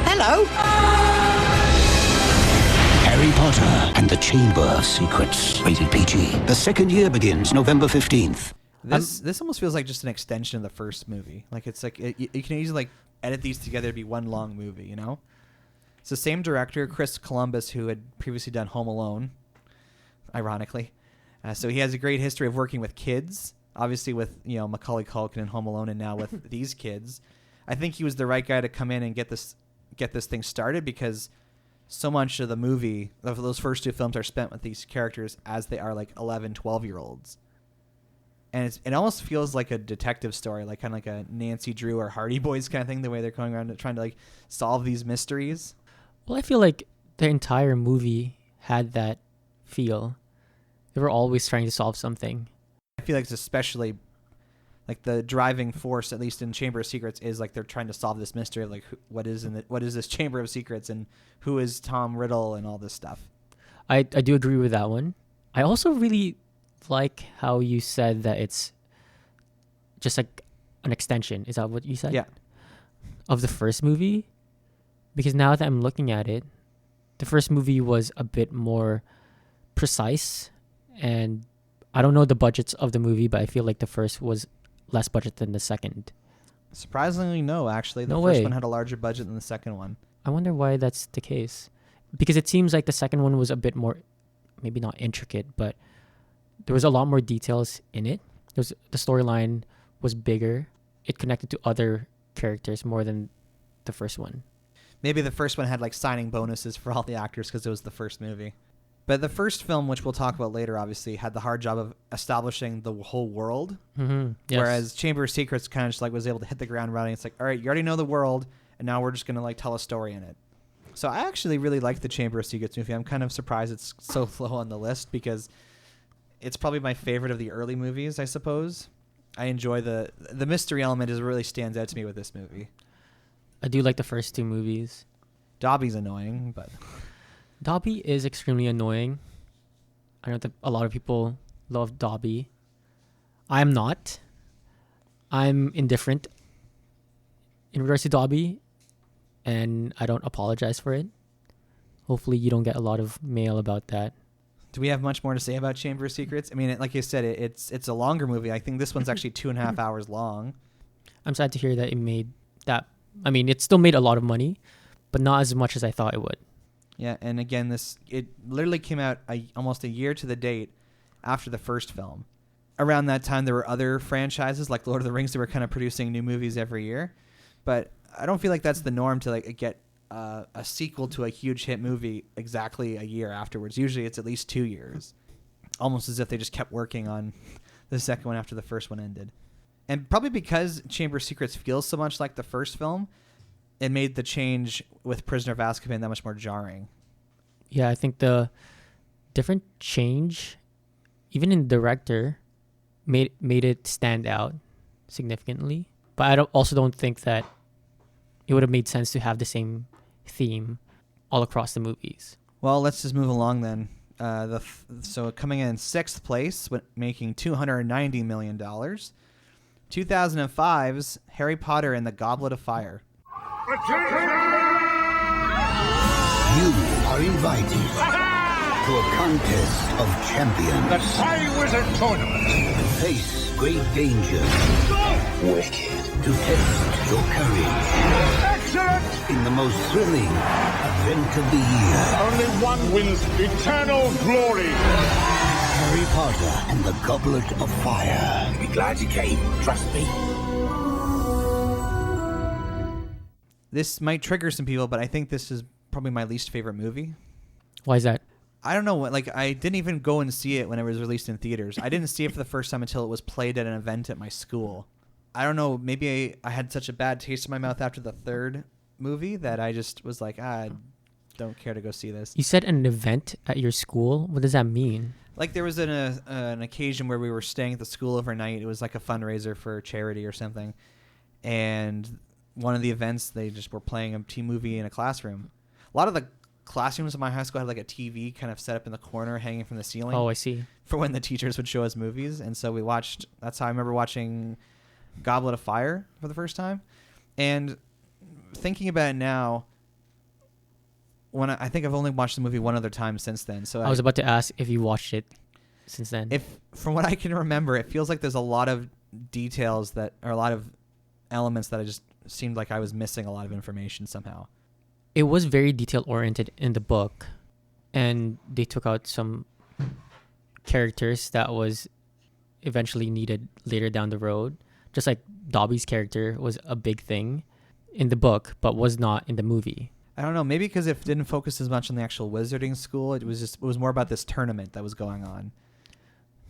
Hello. Harry Potter and the Chamber of Secrets. Rated PG. The second year begins November 15th. This almost feels like just an extension of the first movie. Like it's like you can easily like edit these together to be one long movie, you know? It's the same director, Chris Columbus, who had previously done Home Alone, ironically. So he has a great history of working with kids, obviously with, you know, Macaulay Culkin in Home Alone and now with these kids. I think he was the right guy to come in and get this thing started because so much of the movie, of those first two films, are spent with these characters as they are like 11, 12-year-olds. And it almost feels like a detective story, like kind of like a Nancy Drew or Hardy Boys kind of thing, the way they're going around trying to like solve these mysteries. Well, I feel like the entire movie had that feel. They were always trying to solve something. I feel like it's especially like the driving force, at least in Chamber of Secrets, is like they're trying to solve this mystery of like what is this Chamber of Secrets and who is Tom Riddle and all this stuff. I do agree with that one. I also really like how you said that it's just like an extension. Is that what you said? Yeah. Of the first movie? Because now that I'm looking at it, the first movie was a bit more precise, and I don't know the budgets of the movie, but I feel like the first was less budget than the second. Surprisingly, no, actually. The No first way. one had a larger budget than the second one. I wonder why that's the case. Because it seems like the second one was a bit more, maybe not intricate, but there was a lot more details in it. The storyline was bigger. It connected to other characters more than the first one. Maybe the first one had like signing bonuses for all the actors because it was the first movie. But the first film, which we'll talk about later, obviously, had the hard job of establishing the whole world. Mm-hmm. Yes. Whereas Chamber of Secrets kind of just like was able to hit the ground running. It's like, all right, you already know the world, and now we're just going to like tell a story in it. So I actually really like the Chamber of Secrets movie. I'm kind of surprised it's so low on the list because it's probably my favorite of the early movies, I suppose. I enjoy the mystery element is really stands out to me with this movie. I do like the first two movies. Dobby's annoying, but Dobby is extremely annoying. I know that a lot of people love Dobby. I'm not. I'm indifferent in regards to Dobby, and I don't apologize for it. Hopefully you don't get a lot of mail about that. do we have much more to say about Chamber of Secrets? I mean, like you said, it's a longer movie. I think this one's actually 2.5 hours long. I'm sad to hear that it made that. I mean, it still made a lot of money, but not as much as I thought it would. Yeah, and again, it literally came out almost a year to the date after the first film. Around that time, there were other franchises like Lord of the Rings that were kind of producing new movies every year, but I don't feel like that's the norm to like get a sequel to a huge hit movie exactly a year afterwards. Usually, it's at least 2 years, almost as if they just kept working on the second one after the first one ended. And probably because Chamber of Secrets feels so much like the first film, it made the change with Prisoner of Azkaban that much more jarring. Yeah, I think the different change, even in director, made it stand out significantly. But I also don't think that it would have made sense to have the same theme all across the movies. Well, let's just move along then. So coming in 6th place, making $290 million, 2005's Harry Potter and the Goblet of Fire. You are invited to a contest of champions. The Triwizard Tournament. To face great danger. Wicked. To test your courage. Excellent! In the most thrilling event of the year. Only one wins eternal glory. Harry Potter and the Goblet of Fire. You'll be glad you came. Trust me. This might trigger some people, but I think this is probably my least favorite movie. Why is that? I don't know what, like, I didn't even go and see it when it was released in theaters. I didn't see it for the first time until it was played at an event at my school. I don't know, maybe I had such a bad taste in my mouth after the third movie that I just was like, I don't care to go see this. You said an event at your school? What does that mean? Like, there was an occasion where we were staying at the school overnight. It was like a fundraiser for charity or something. And one of the events, they just were playing a teen movie in a classroom. A lot of the classrooms in my high school had like a TV kind of set up in the corner hanging from the ceiling. Oh, I see. For when the teachers would show us movies. And so we watched, that's how I remember watching Goblet of Fire for the first time. And thinking about it now, when I think I've only watched the movie one other time since then. So I was about to ask if you watched it since then. If from what I can remember, it feels like there's a lot of details that are a lot of elements that I just seemed like I was missing a lot of information somehow. It was very detail oriented in the book, and they took out some characters that was eventually needed later down the road. Just like Dobby's character was a big thing in the book, but was not in the movie. I don't know, maybe because it didn't focus as much on the actual wizarding school. It was more about this tournament that was going on.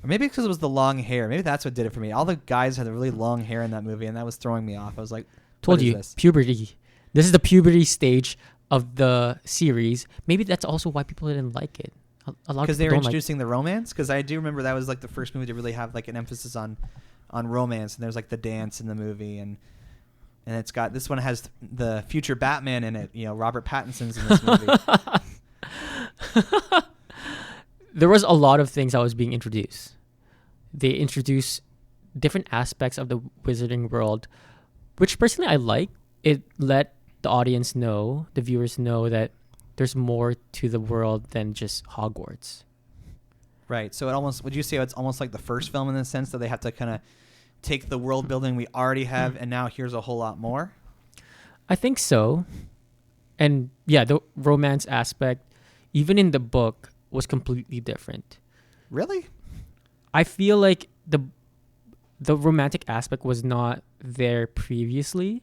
Or maybe because it was the long hair. Maybe that's what did it for me. All the guys had the really long hair in that movie, and that was throwing me off. I was like, Told what is you, this? puberty. This is the puberty stage of the series. Maybe that's also why people didn't like it. A lot of people Because they were don't introducing the romance? Because I do remember that was like the first movie to really have like an emphasis on romance, and there's like the dance in the movie, and it's got, this one has the future Batman in it. You know, Robert Pattinson's in this movie. There was a lot of things that was being introduced. They introduced different aspects of the wizarding world, which personally I like. It let the audience know, the viewers know, that there's more to the world than just Hogwarts. Right. So it almost, would you say it's almost like the first film in the sense that they have to kind of take the world building we already have and now here's a whole lot more? I think so. And yeah, the romance aspect, even in the book, was completely different. Really? I feel like the romantic aspect was not there previously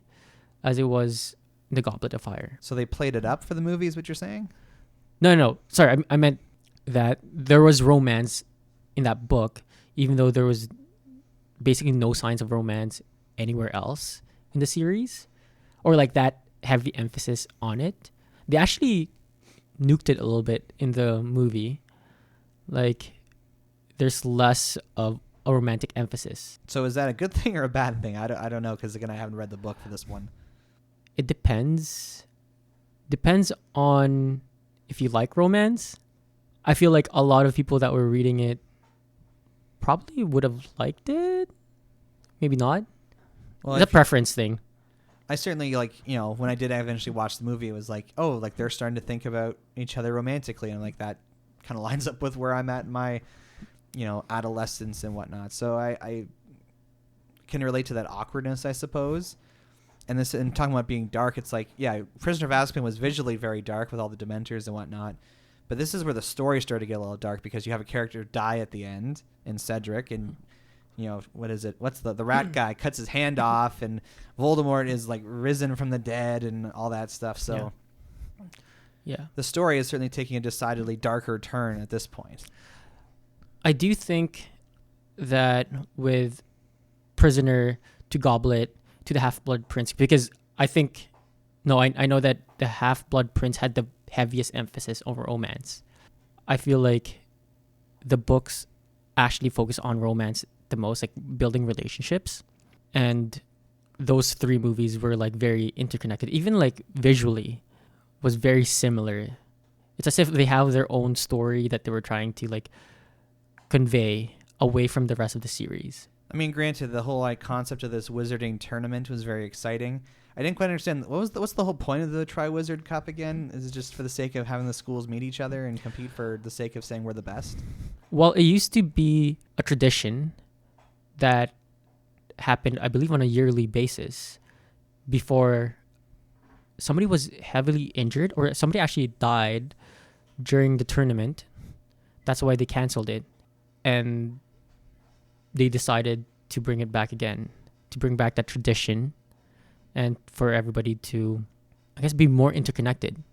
as it was in the Goblet of Fire. So they played it up for the movie is what you're saying? No. Sorry, I meant that there was romance in that book, even though there was basically no signs of romance anywhere else in the series, or like that heavy emphasis on it. They actually nuked it a little bit in the movie. Like, there's less of a romantic emphasis. So is that a good thing or a bad thing? I don't know, because again, I haven't read the book for this one. It depends. Depends on if you like romance. I feel like a lot of people that were reading it probably would have liked it. Maybe not. Well, It's a preference thing. I certainly, like, you know, when I did eventually watch the movie, it was like, oh, like they're starting to think about each other romantically, and like that kind of lines up with where I'm at in my, you know, adolescence and whatnot. So I can relate to that awkwardness, I suppose. And this, and talking about being dark, it's like, yeah, Prisoner of Azkaban was visually very dark with all the Dementors and whatnot. But this is where the story started to get a little dark, because you have a character die at the end in Cedric, and you know, what is it? What's the rat guy cuts his hand off, and Voldemort is like risen from the dead and all that stuff. So Yeah. the story is certainly taking a decidedly darker turn at this point. I do think that with Prisoner to Goblet to the Half-Blood Prince, because I know that the Half-Blood Prince had the heaviest emphasis over romance. I feel like the books actually focus on romance the most, like building relationships, and those three movies were like very interconnected. Even like visually was very similar. It's as if they have their own story that they were trying to like convey away from the rest of the series. I mean, granted, the whole like concept of this wizarding tournament was very exciting. I didn't quite understand what's the whole point of the Triwizard Cup again? Is it just for the sake of having the schools meet each other and compete for the sake of saying we're the best? Well, it used to be a tradition that happened, I believe, on a yearly basis before somebody was heavily injured or somebody actually died during the tournament. That's why they canceled it. And they decided to bring it back again, to bring back that tradition and for everybody to, I guess, be more interconnected.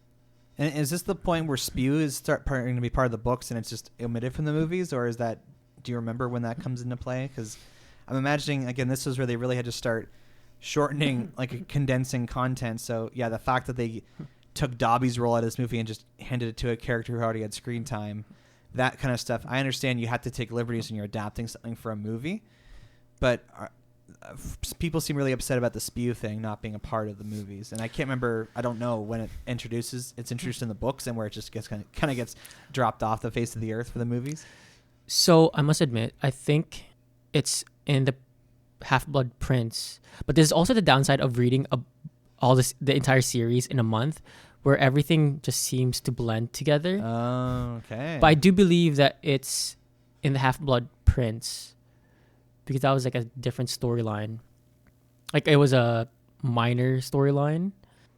And is this the point where spew is going to be part of the books and it's just omitted from the movies, or is that? Do you remember when that comes into play? Because I'm imagining again, this is where they really had to start shortening, like condensing content. So yeah, the fact that they took Dobby's role out of this movie and just handed it to a character who already had screen time, that kind of stuff. I understand you have to take liberties when you're adapting something for a movie, but people seem really upset about the spew thing not being a part of the movies. And I can't remember, I don't know when it's introduced in the books and where it just gets kind of gets dropped off the face of the earth for the movies. So I must admit, I think it's in the Half-Blood Prince, but there's also the downside of reading the entire series in a month, where everything just seems to blend together. Oh, okay. But I do believe that it's in the Half-Blood Prince, because that was like a different storyline. Like it was a minor storyline.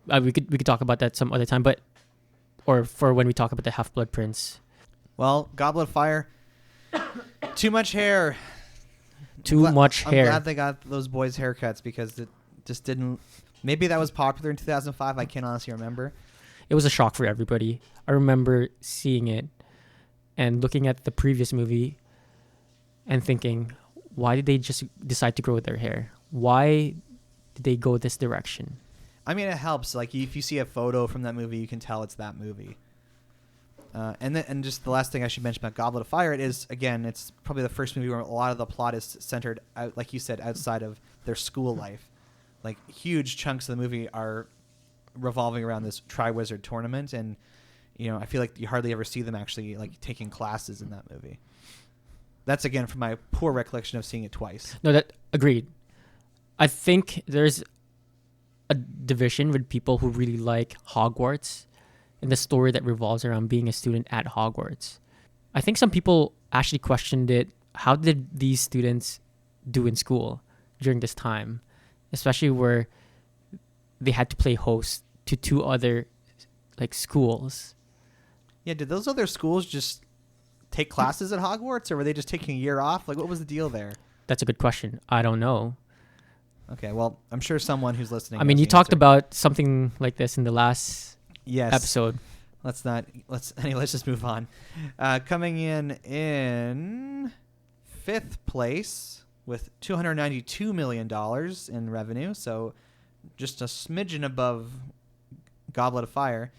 We could talk about that some other time, or for when we talk about the Half-Blood Prince. Well, Goblet of Fire. Too much hair. I'm glad they got those boys' haircuts because it just didn't. Maybe that was popular in 2005. I can't honestly remember. It was a shock for everybody. I remember seeing it and looking at the previous movie and thinking, why did they just decide to grow their hair? Why did they go this direction? I mean, it helps. Like if you see a photo from that movie, you can tell it's that movie. And just the last thing I should mention about Goblet of Fire, it's probably the first movie where a lot of the plot is centered out, like you said, outside of their school life. Like huge chunks of the movie are revolving around this Triwizard tournament, and I feel like you hardly ever see them actually like taking classes in that movie. That's again from my poor recollection of seeing it twice. No, that agreed. I think there's a division with people who really like Hogwarts and the story that revolves around being a student at Hogwarts. I think some people actually questioned it. How did these students do in school during this time? Especially where they had to play host to two other like schools. Yeah, did those other schools just take classes at Hogwarts, or were they just taking a year off? Like, what was the deal there? That's a good question. I don't know. Okay, well, I'm sure someone who's listening. I mean, you talked about something like this in the last episode. Let's just move on. Coming in fifth place with $292 million in revenue, so just a smidgen above Goblet of Fire.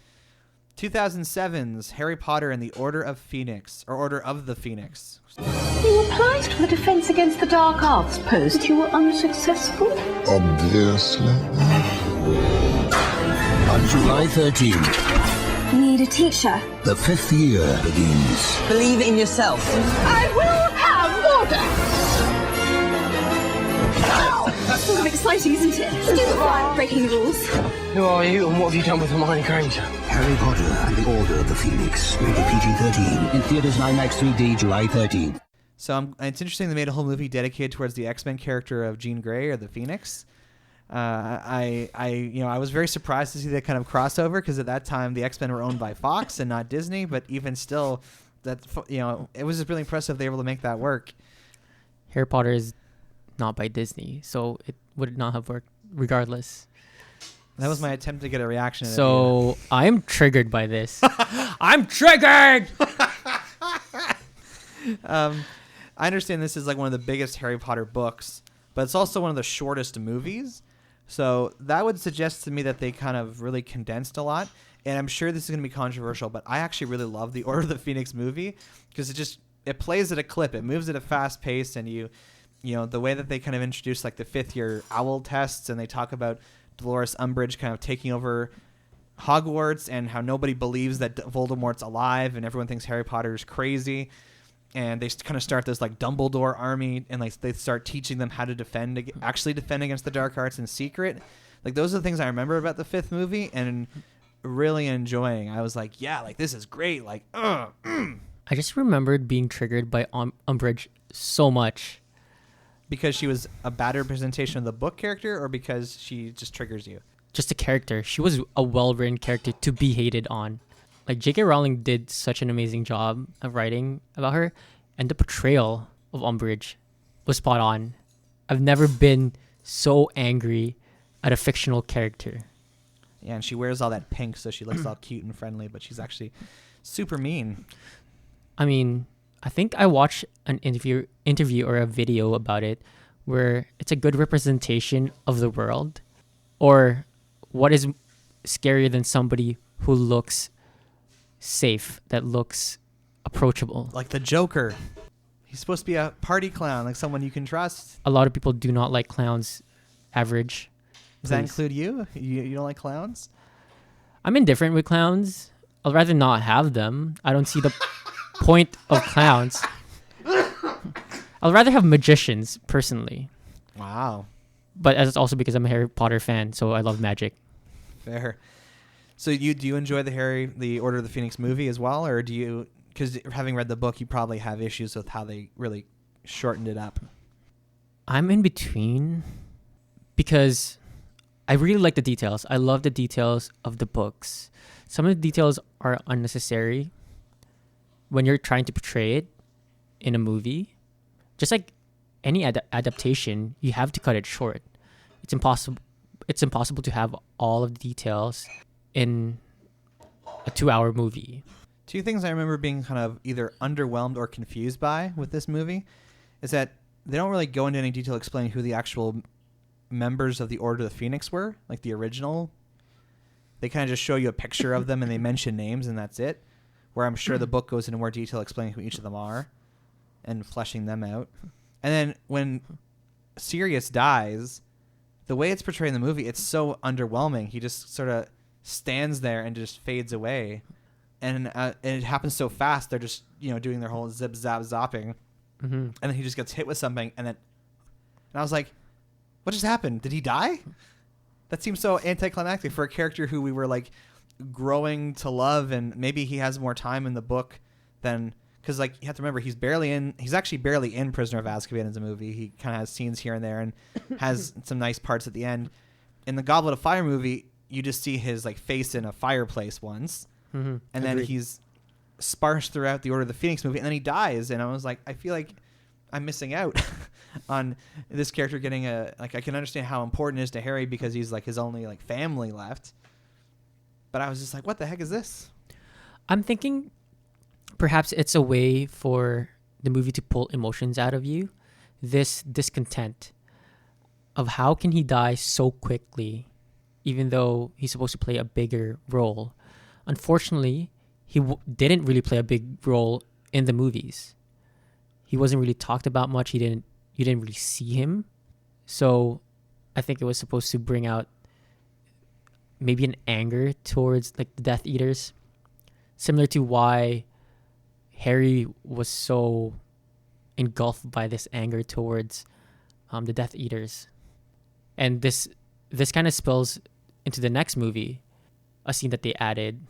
2007's Harry Potter and the Order of Phoenix, or Order of the Phoenix. You applied for the Defense Against the Dark Arts post. You were unsuccessful? Obviously. On July 13th, Need a teacher. the 5th year begins. Believe in yourself. I will have order! That's sort of exciting, isn't it? Stupid one, breaking the rules. Who are you and what have you done with Hermione Granger? Harry Potter and the Order of the Phoenix. Rated PG-13. In theaters in IMAX 3D, July 13th. So it's interesting they made a whole movie dedicated towards the X-Men character of Jean Grey, or the Phoenix. I was very surprised to see that kind of crossover, because at that time the X-Men were owned by Fox and not Disney. But even still, it was just really impressive they were able to make that work. Harry Potter is not by Disney, so it would not have worked regardless. That was my attempt to get a reaction. So I'm triggered by this. I'm triggered. I understand this is like one of the biggest Harry Potter books, but it's also one of the shortest movies. So that would suggest to me that they kind of really condensed a lot. And I'm sure this is going to be controversial, but I actually really love the Order of the Phoenix movie, because it plays at a clip. It moves at a fast pace, and the way that they kind of introduce like the 5th year owl tests, and they talk about Dolores Umbridge kind of taking over Hogwarts and how nobody believes that Voldemort's alive and everyone thinks Harry Potter is crazy. And they kind of start this like Dumbledore army, and like they start teaching them how to actually defend against the dark arts in secret. Like those are the things I remember about the 5th movie and really enjoying. I was like, yeah, like this is great. Like, I just remembered being triggered by Umbridge so much. Because she was a bad representation of the book character, or because she just triggers you? Just a character. She was a well-written character to be hated on. Like, J.K. Rowling did such an amazing job of writing about her, and the portrayal of Umbridge was spot on. I've never been so angry at a fictional character. Yeah, and she wears all that pink, so she looks all cute and friendly, but she's actually super mean. I mean, I think I watched an interview or a video about it where it's a good representation of the world, or what is scarier than somebody who looks safe, that looks approachable. Like the Joker. He's supposed to be a party clown, like someone you can trust. A lot of people do not like clowns average. Does that include you? You don't like clowns? I'm indifferent with clowns. I'd rather not have them. I don't see the point of clowns. I'd rather have magicians, personally. Wow. But it's also because I'm a Harry Potter fan, so I love magic. Fair. So do you enjoy the Order of the Phoenix movie as well, or do you? Because having read the book, you probably have issues with how they really shortened it up. I'm in between because I really like the details. I love the details of the books. Some of the details are unnecessary when you're trying to portray it in a movie. Just like any adaptation, you have to cut it short. It's impossible to have all of the details in a 2-hour movie. Two things I remember being kind of either underwhelmed or confused by with this movie is that they don't really go into any detail explaining who the actual members of the Order of the Phoenix were, like the original. They kind of just show you a picture of them and they mention names and that's it. Where I'm sure the book goes into more detail explaining who each of them are and fleshing them out. And then when Sirius dies, the way it's portrayed in the movie, it's so underwhelming. He just sort of stands there and just fades away. And it happens so fast. They're just, doing their whole zip, zap, zopping. Mm-hmm. And then he just gets hit with something. And I was like, what just happened? Did he die? That seems so anticlimactic for a character who we were like growing to love. And maybe he has more time in the book than, because like you have to remember, he's actually barely in Prisoner of Azkaban as a movie. He kind of has scenes here and there and has some nice parts at the end. In the Goblet of Fire movie, you just see his like face in a fireplace once. Mm-hmm. And then he's sparse throughout the Order of the Phoenix movie, and then he dies. And I was like, I feel like I'm missing out on this character getting I can understand how important it is to Harry because he's like his only like family left. But I was just like, what the heck is this? I'm thinking perhaps it's a way for the movie to pull emotions out of you. This discontent of how can he die so quickly, even though he's supposed to play a bigger role. Unfortunately, he didn't really play a big role in the movies. He wasn't really talked about much. You didn't really see him. So I think it was supposed to bring out maybe an anger towards like the Death Eaters, similar to why Harry was so engulfed by this anger towards the Death Eaters. And this kind of spills into the next movie, a scene that they added,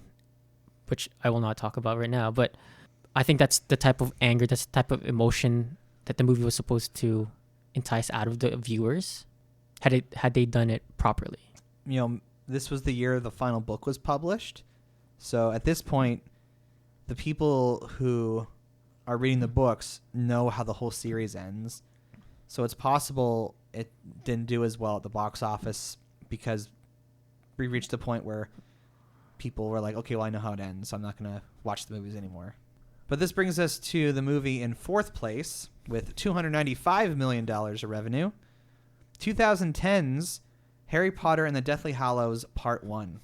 which I will not talk about right now, but I think that's the type of anger, that's the type of emotion that the movie was supposed to entice out of the viewers had they done it properly. This was the year the final book was published. So at this point, the people who are reading the books know how the whole series ends. So it's possible it didn't do as well at the box office because we reached the point where people were like, okay, well, I know how it ends, so I'm not going to watch the movies anymore. But this brings us to the movie in fourth place with $295 million of revenue. 2010's Harry Potter and the Deathly Hallows Part 1.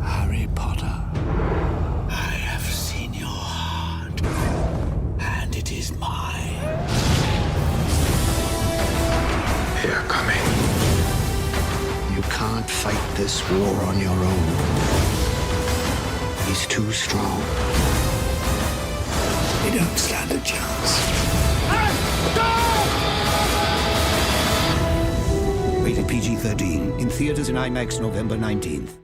Harry Potter, I have seen your heart, and it is mine. They're coming. You can't fight this war on your own. He's too strong. You don't stand a chance. Rated PG-13. In theaters in IMAX November 19th.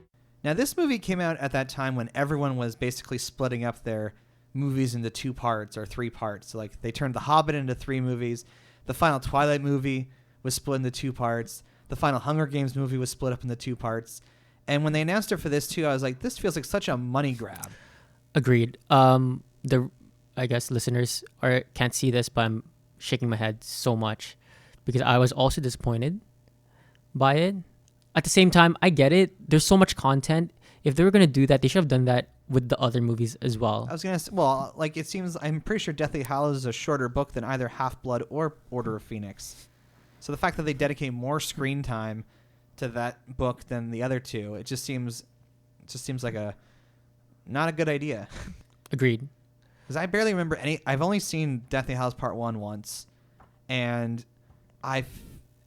Now, this movie came out at that time when everyone was basically splitting up their movies into 2 parts or 3 parts. So, like, they turned The Hobbit into 3 movies. The final Twilight movie was split into 2 parts. The final Hunger Games movie was split up into 2 parts. And when they announced it for this, too, I was like, this feels like such a money grab. Agreed. I guess listeners can't see this, but I'm shaking my head so much because I was also disappointed by it. at the same time, I get it. There's so much content. If they were going to do that, they should have done that with the other movies as well. I was going to say, well, like it seems, I'm pretty sure Deathly Hallows is a shorter book than either Half-Blood or Order of Phoenix. So the fact that they dedicate more screen time to that book than the other two, it just seems like not a good idea. Agreed. Because I barely remember I've only seen Deathly Hallows Part 1 once, and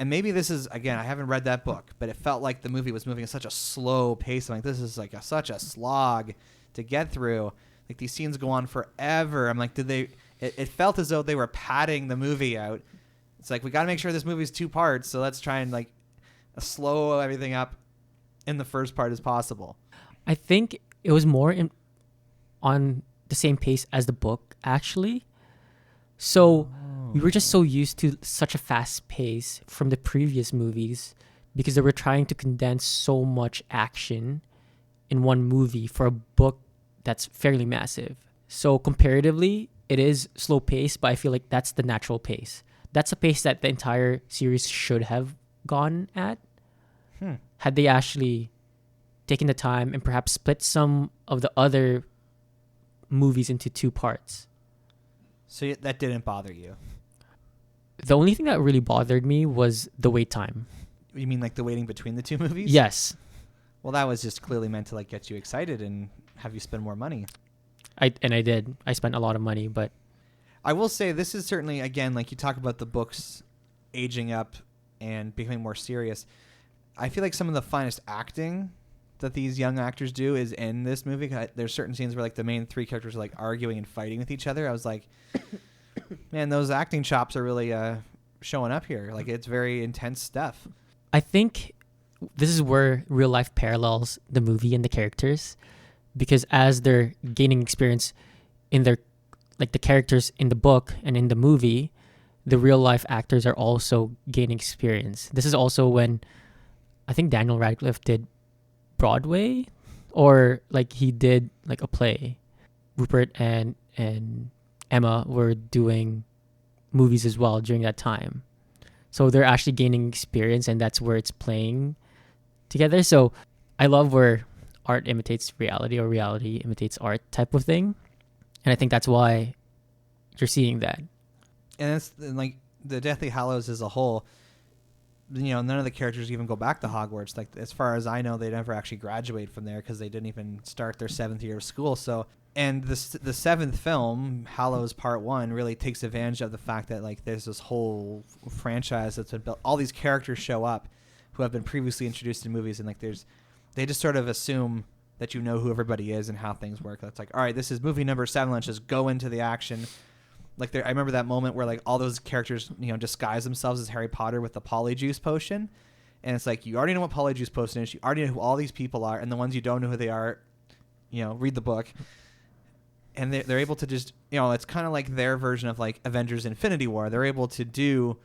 maybe this is, again, I haven't read that book, but it felt like the movie was moving at such a slow pace. I'm like, this is like such a slog to get through. Like, these scenes go on forever. I'm like, it felt as though they were padding the movie out. It's like, we got to make sure this movie's 2 parts, so let's try and like slow everything up in the first part as possible. I think it was more on the same pace as the book, actually. So we were just so used to such a fast pace from the previous movies because they were trying to condense so much action in one movie for a book that's fairly massive. So comparatively, it is slow pace, but I feel like that's the natural pace. That's a pace that the entire series should have gone at. Had they actually taken the time and perhaps split some of the other movies into 2 parts. So that didn't bother you? The only thing that really bothered me was the wait time. You mean like the waiting between the 2 movies? Yes. Well, that was just clearly meant to like get you excited and have you spend more money. I did. I spent a lot of money, but I will say this is certainly, again, like you talk about the books aging up and becoming more serious. I feel like some of the finest acting that these young actors do is in this movie. There's certain scenes where like the main 3 characters are like arguing and fighting with each other. I was like, man, those acting chops are really showing up here. Like, it's very intense stuff. I think this is where real life parallels the movie and the characters, because as they're gaining experience in their, like the characters in the book and in the movie, the real life actors are also gaining experience. This is also when I think Daniel Radcliffe did Broadway, or like he did like a play. Rupert and Emma were doing movies as well during that time. So they're actually gaining experience, and that's where it's playing together. So I love where art imitates reality or reality imitates art type of thing. And I think that's why you're seeing that. And it's like the Deathly Hallows as a whole, you know, none of the characters even go back to Hogwarts. Like, as far as I know, they never actually graduate from there because they didn't even start their 7th year of school. So, and the 7th film, Hallows Part 1, really takes advantage of the fact that like there's this whole franchise that's been built. All these characters show up who have been previously introduced in movies, and like they just sort of assume that you know who everybody is and how things work. That's like, all right, this is movie number 7. Let's just go into the action. Like, I remember that moment where like all those characters, you know, disguise themselves as Harry Potter with the Polyjuice potion, and it's like, you already know what Polyjuice potion is. You already know who all these people are, and the ones you don't know who they are, you know, read the book. And they're able to just, you know, it's kind of like their version of like Avengers Infinity War. They're able to do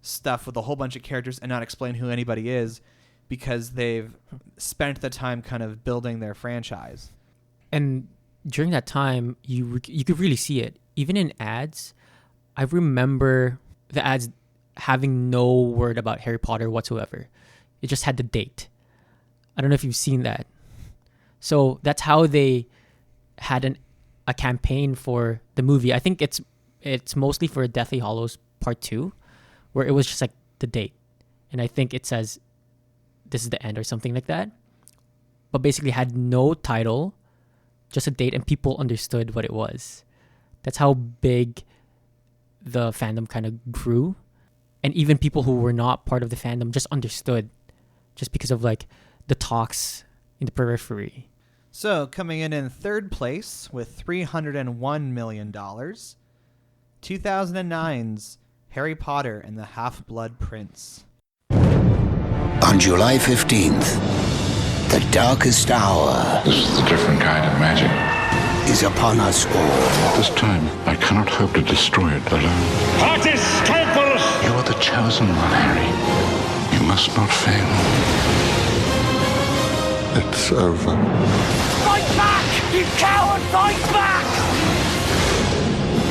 stuff with a whole bunch of characters and not explain who anybody is because they've spent the time kind of building their franchise. And during that time, you could really see it. Even in ads, I remember the ads having no word about Harry Potter whatsoever. It just had the date. I don't know if you've seen that. So that's how they had a campaign for the movie. I think it's mostly for Deathly Hallows Part 2, where it was just like the date. And I think it says this is the end or something like that. But basically had no title, just a date, and people understood what it was. That's how big the fandom kind of grew. And even people who were not part of the fandom just understood just because of like the talks in the periphery. So coming in 3rd place with $301 million, 2009's Harry Potter and the Half-Blood Prince. On July 15th, the darkest hour. This is a different kind of magic. Is upon us all. This time, I cannot hope to destroy it alone. Partis Temples! You are the chosen one, Harry. You must not fail. It's over. Fight back! You coward! Fight back!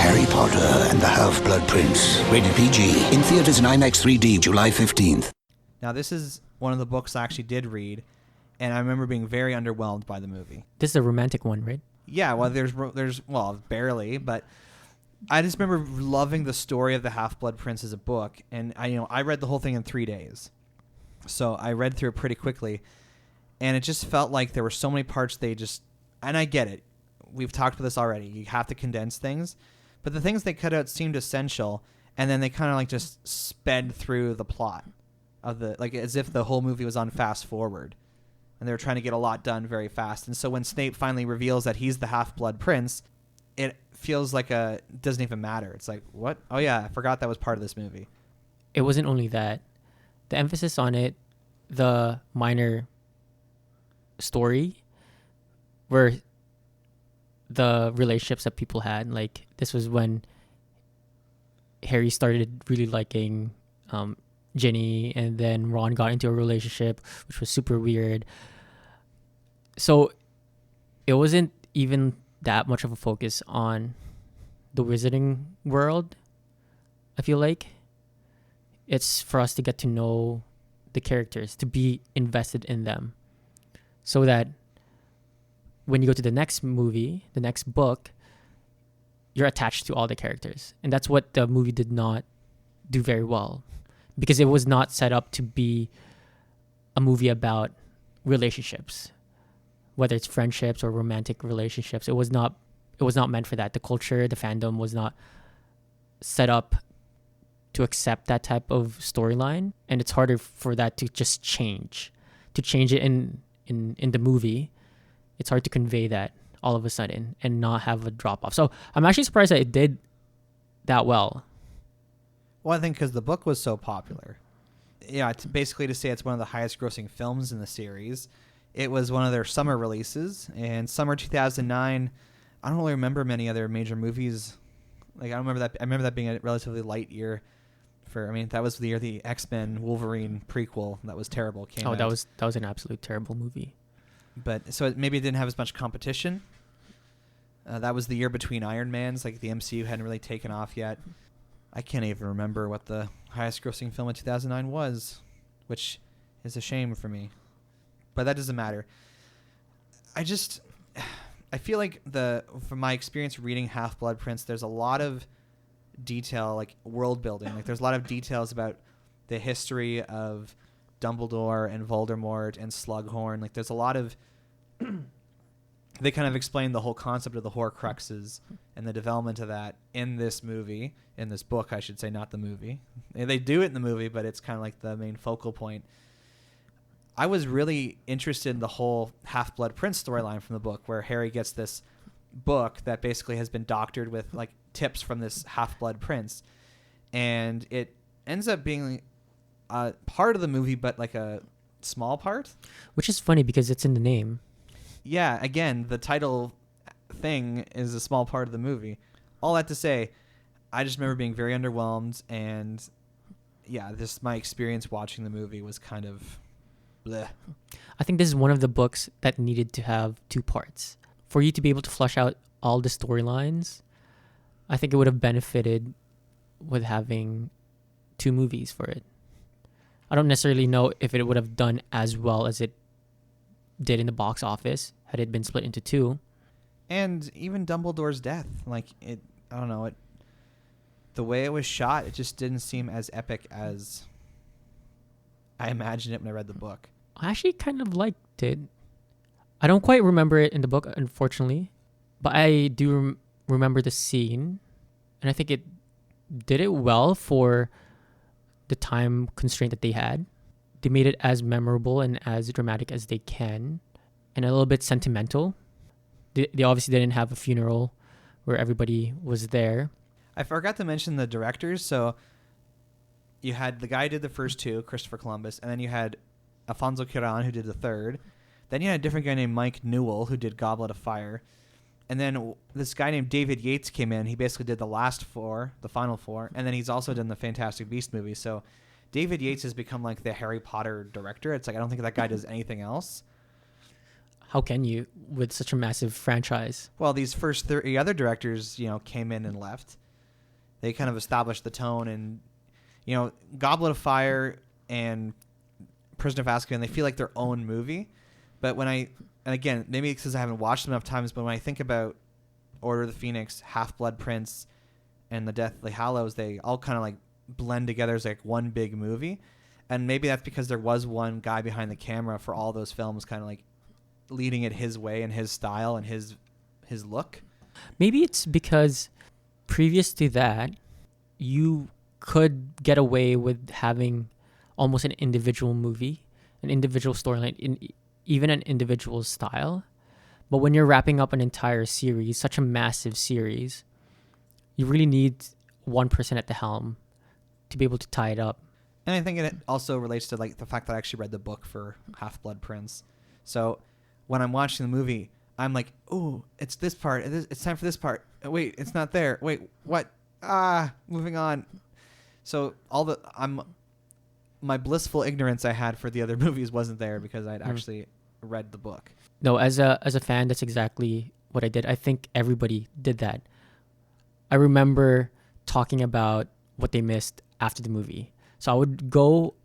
Harry Potter and the Half-Blood Prince. Rated PG. In theaters in IMAX 3D, July 15th. Now, this is one of the books I actually did read, and I remember being very underwhelmed by the movie. This is a romantic one, right? Yeah, well, there's barely, but I just remember loving the story of the Half-Blood Prince as a book, and I read the whole thing in 3 days, so I read through it pretty quickly, and it just felt like there were so many parts and I get it. We've talked about this already. You have to condense things, but the things they cut out seemed essential, and then they kind of like just sped through the plot of as if the whole movie was on fast forward, and they were trying to get a lot done very fast. And so when Snape finally reveals that he's the Half-Blood Prince, it feels like doesn't even matter. It's like, what? Oh yeah, I forgot that was part of this movie. It wasn't only that. The emphasis on it, the minor story, were the relationships that people had. Like, this was when Harry started really liking Ginny, and then Ron got into a relationship, which was super weird. So it wasn't even that much of a focus on the wizarding world, I feel like. It's for us to get to know the characters, to be invested in them, so that when you go to the next movie, the next book, you're attached to all the characters. And that's what the movie did not do very well, because it was not set up to be a movie about relationships, whether it's friendships or romantic relationships. It was not meant for that. The culture, the fandom was not set up to accept that type of storyline, and it's harder for that to just change. To change it in the movie, it's hard to convey that all of a sudden and not have a drop off. So I'm actually surprised that it did that well. Well, I think because the book was so popular. Yeah, basically to say it's one of the highest grossing films in the series. It was one of their summer releases, and summer 2009, I don't really remember many other major movies. Like, I remember that being a relatively light year that was the year the X-Men Wolverine prequel that was terrible came out. That was an absolute terrible movie. But so maybe it didn't have as much competition. That was the year between Iron Mans. Like, the MCU hadn't really taken off yet. I can't even remember what the highest grossing film in 2009 was, which is a shame for me. But that doesn't matter. I feel like from my experience reading Half-Blood Prince, there's a lot of detail, like world building. Like, there's a lot of details about the history of Dumbledore and Voldemort and Slughorn. Like, there's a lot of they kind of explain the whole concept of the Horcruxes and the development of that in this book, I should say, not the movie. They do it in the movie, but it's kind of like the main focal point. I was really interested in the whole Half-Blood Prince storyline from the book, where Harry gets this book that basically has been doctored with like tips from this Half-Blood Prince, and it ends up being part of the movie, but like a small part. Which is funny because it's in the name. Yeah, again, the title thing is a small part of the movie. All that to say, I just remember being very underwhelmed, and yeah, my experience watching the movie was kind of bleh. I think this is one of the books that needed to have 2 parts. For you to be able to flush out all the storylines, I think it would have benefited with having 2 movies for it. I don't necessarily know if it would have done as well as it did in the box office had it been split into 2. And even Dumbledore's death, I don't know, the way it was shot, it just didn't seem as epic as I imagined it when I read the book. I actually kind of liked it. I don't quite remember it in the book, unfortunately, but I do remember the scene, and I think it did it well for the time constraint that they had. They made it as memorable and as dramatic as they can, and a little bit sentimental. They obviously didn't have a funeral where everybody was there. I forgot to mention the directors. So you had the guy who did the first 2, Christopher Columbus, and then you had Alfonso Cuarón, who did the third. Then you had a different guy named Mike Newell, who did Goblet of Fire. And then this guy named David Yates came in. He basically did the last 4, the final 4, and then he's also done the Fantastic Beasts movie. So David Yates has become like the Harry Potter director. It's like, I don't think that guy does anything else. How can you with such a massive franchise? Well, these first 30 other directors, came in and left. They kind of established the tone, and Goblet of Fire and Prisoner of Azkaban, they feel like their own movie. But and again, maybe it's because I haven't watched them enough times, but when I think about Order of the Phoenix, Half-Blood Prince, and The Deathly Hallows, they all kind of like blend together as like one big movie. And maybe that's because there was one guy behind the camera for all those films, kind of like leading it his way and his style and his look. Maybe it's because previous to that, you could get away with having almost an individual movie, an individual storyline, even an individual style. But when you're wrapping up an entire series, such a massive series, you really need one person at the helm to be able to tie it up. And I think it also relates to like the fact that I actually read the book for Half-Blood Prince. So when I'm watching the movie, I'm like, oh, it's this part. It's time for this part. Wait, it's not there. Wait, what? Moving on. So my blissful ignorance I had for the other movies wasn't there because I'd actually read the book. No, as a fan, that's exactly what I did. I think everybody did that. I remember talking about what they missed after the movie. So I would go,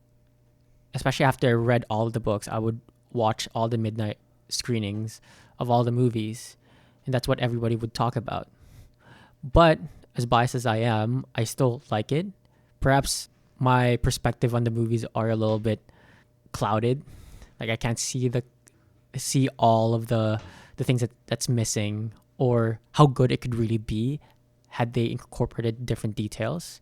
especially after I read all of the books, I would watch all the midnight screenings of all the movies, and that's what everybody would talk about. But as biased as I am, I still like it. Perhaps my perspective on the movies are a little bit clouded. Like I can't see all of the things that's missing or how good it could really be had they incorporated different details.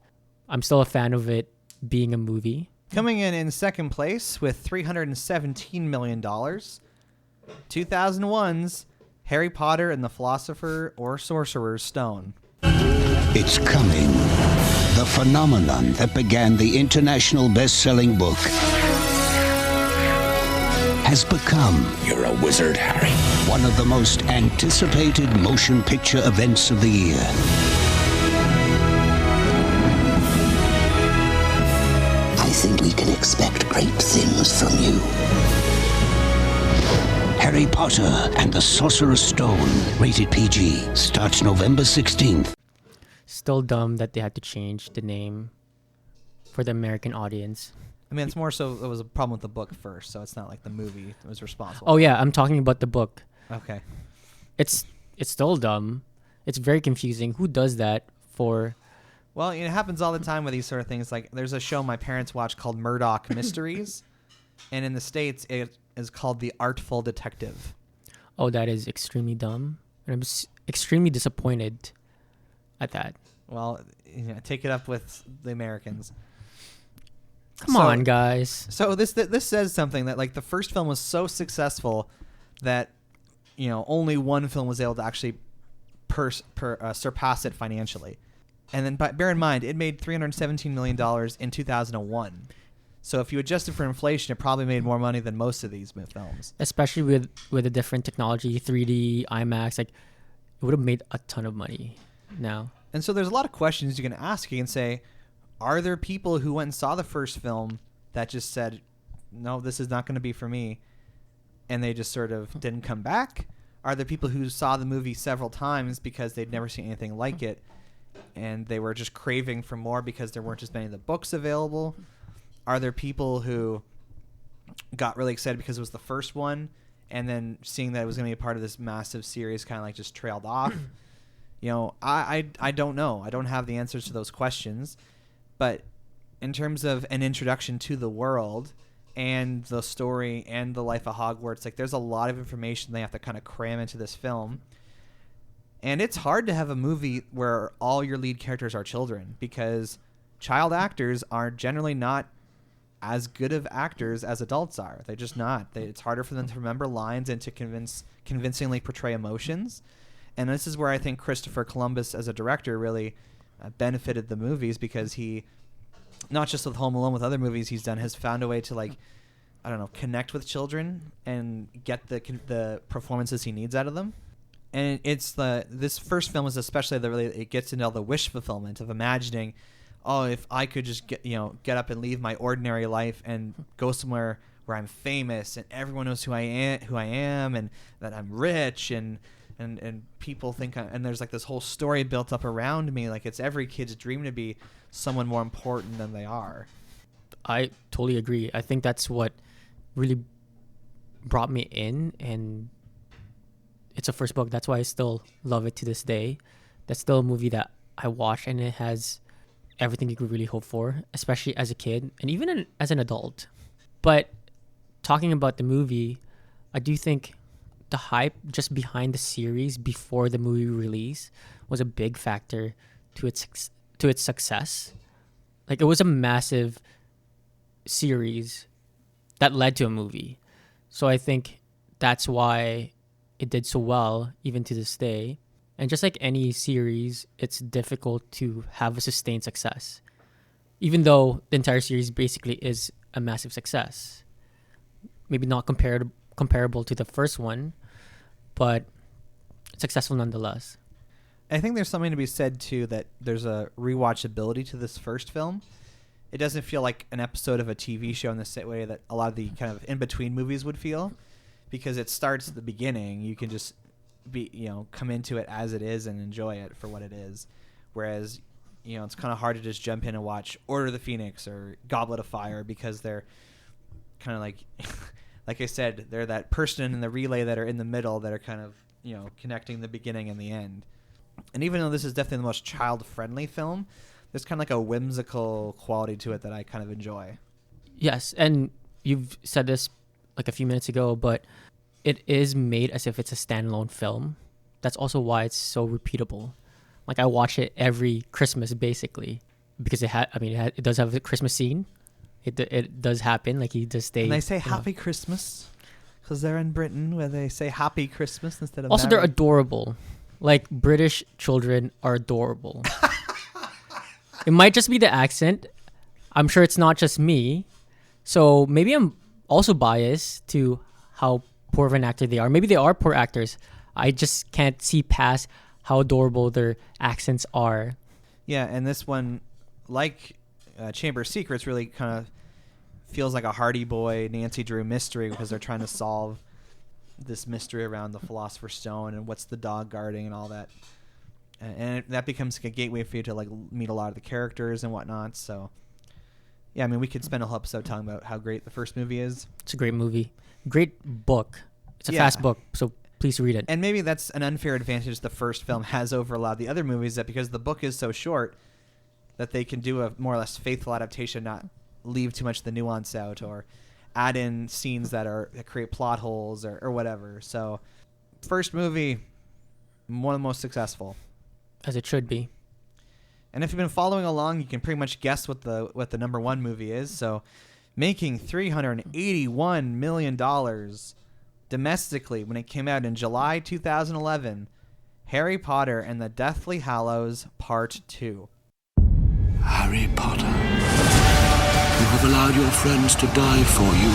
I'm still a fan of it being a movie. Coming in second place with $317 million, 2001's Harry Potter and the Philosopher or Sorcerer's Stone. It's coming. The phenomenon that began the international best-selling book has become... You're a wizard, Harry. ...one of the most anticipated motion picture events of the year. I think we can expect great things from you. Harry Potter and the Sorcerer's Stone, rated PG, starts November 16th. Still dumb that they had to change the name for the American audience. I mean, it's more so it was a problem with the book first, so it's not like the movie was responsible. Oh yeah, I'm talking about the book. Okay. It's still dumb. It's very confusing. Who does that for? Well, it happens all the time with these sort of things. Like, there's a show my parents watch called Murdoch Mysteries, and in the States, it is called The Artful Detective. Oh, that is extremely dumb. And I'm extremely disappointed at that. Well, take it up with the Americans. Come on, guys. So this says something that, like, the first film was so successful that, only one film was able to actually surpass it financially. And then, bear in mind, it made $317 million in 2001. So if you adjust it for inflation, it probably made more money than most of these films. Especially with a different technology, 3D, IMAX, like, it would have made a ton of money now. And so there's a lot of questions you can ask. You can say, are there people who went and saw the first film that just said, no, this is not going to be for me, and they just sort of didn't come back? Are there people who saw the movie several times because they'd never seen anything like it, and they were just craving for more because there weren't as many of the books available? Are there people who got really excited because it was the first one, and then seeing that it was going to be a part of this massive series kind of like just trailed off? I don't know. I don't have the answers to those questions. But in terms of an introduction to the world and the story and the life of Hogwarts, like, there's a lot of information they have to kind of cram into this film. And it's hard to have a movie where all your lead characters are children, because child actors are generally not as good of actors as adults are. They're just not. It's harder for them to remember lines and to convincingly portray emotions. And this is where I think Christopher Columbus as a director really benefited the movies, because he, not just with Home Alone, with other movies he's done, has found a way to, like, I don't know, connect with children and get the performances he needs out of them. And this first film is especially it gets into all the wish fulfillment of imagining, oh, if I could just get up and leave my ordinary life and go somewhere where I'm famous and everyone knows who I am and that I'm rich and people think and there's like this whole story built up around me, like it's every kid's dream to be someone more important than they are. I totally agree. I think that's what really brought me in, and it's a first book. That's why I still love it to this day. That's still a movie that I watch, and it has everything you could really hope for, especially as a kid and even as an adult. But talking about the movie, I do think the hype just behind the series before the movie release was a big factor to its success. Like, it was a massive series that led to a movie. So I think that's why it did so well even to this day. And just like any series, it's difficult to have a sustained success, even though the entire series basically is a massive success. Maybe not comparable to the first one, but successful nonetheless. I think there's something to be said too, that there's a rewatchability to this first film. It doesn't feel like an episode of a TV show in the same way that a lot of the kind of in-between movies would feel, because it starts at the beginning. You can just come into it as it is and enjoy it for what it is. Whereas, it's kind of hard to just jump in and watch Order of the Phoenix or Goblet of Fire, because they're kind of like I said, they're that person in the relay that are in the middle that are kind of, connecting the beginning and the end. And even though this is definitely the most child-friendly film, there's kind of like a whimsical quality to it that I kind of enjoy. Yes, and you've said this like a few minutes ago, but it is made as if it's a standalone film. That's also why it's so repeatable. Like, I watch it every Christmas basically, because it does have a Christmas scene. It does happen. Like, he does stay. And they say Happy Christmas because they're in Britain, where they say Happy Christmas instead of. Also, Merry. they're adorable. Like, British children are adorable. It might just be the accent. I'm sure it's not just me. So maybe I'm also biased to how poor of an actor they are. Maybe they are poor actors. I just can't see past how adorable their accents are. Yeah, and this one, like Chamber of Secrets, really kind of feels like a Hardy Boy, Nancy Drew mystery, because they're trying to solve this mystery around the Philosopher's Stone and what's the dog guarding and all that. And that becomes like a gateway for you to like meet a lot of the characters and whatnot. So, yeah, I mean, we could spend a whole episode talking about how great the first movie is. It's a great movie. Great book. It's a fast book, so please read it. And maybe that's an unfair advantage the first film has over a lot of the other movies, that because the book is so short, that they can do a more or less faithful adaptation, not leave too much of the nuance out or add in scenes that create plot holes or whatever. So, first movie, one of the most successful. As it should be. And if you've been following along, you can pretty much guess what the number one movie is. So, making $381 million domestically when it came out in July 2011, Harry Potter and the Deathly Hallows Part 2. Harry Potter, you have allowed your friends to die for you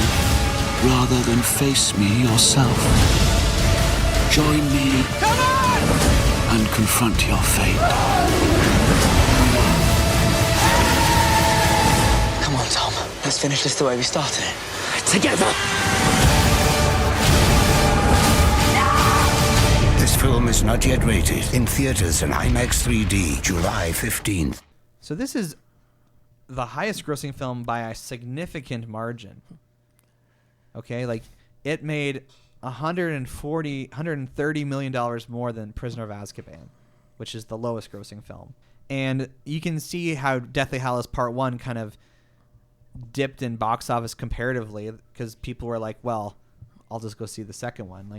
rather than face me yourself. Join me. Come on! And confront your fate. Come on, Tom. Let's finish this the way we started it. Together! This film is not yet rated. In theaters and IMAX 3D, July 15th. So this is the highest grossing film by a significant margin. Okay, like, it made $130 million more than Prisoner of Azkaban, which is the lowest grossing film. And you can see how Deathly Hallows Part 1 kind of dipped in box office comparatively, because people were like, well, I'll just go see the second one.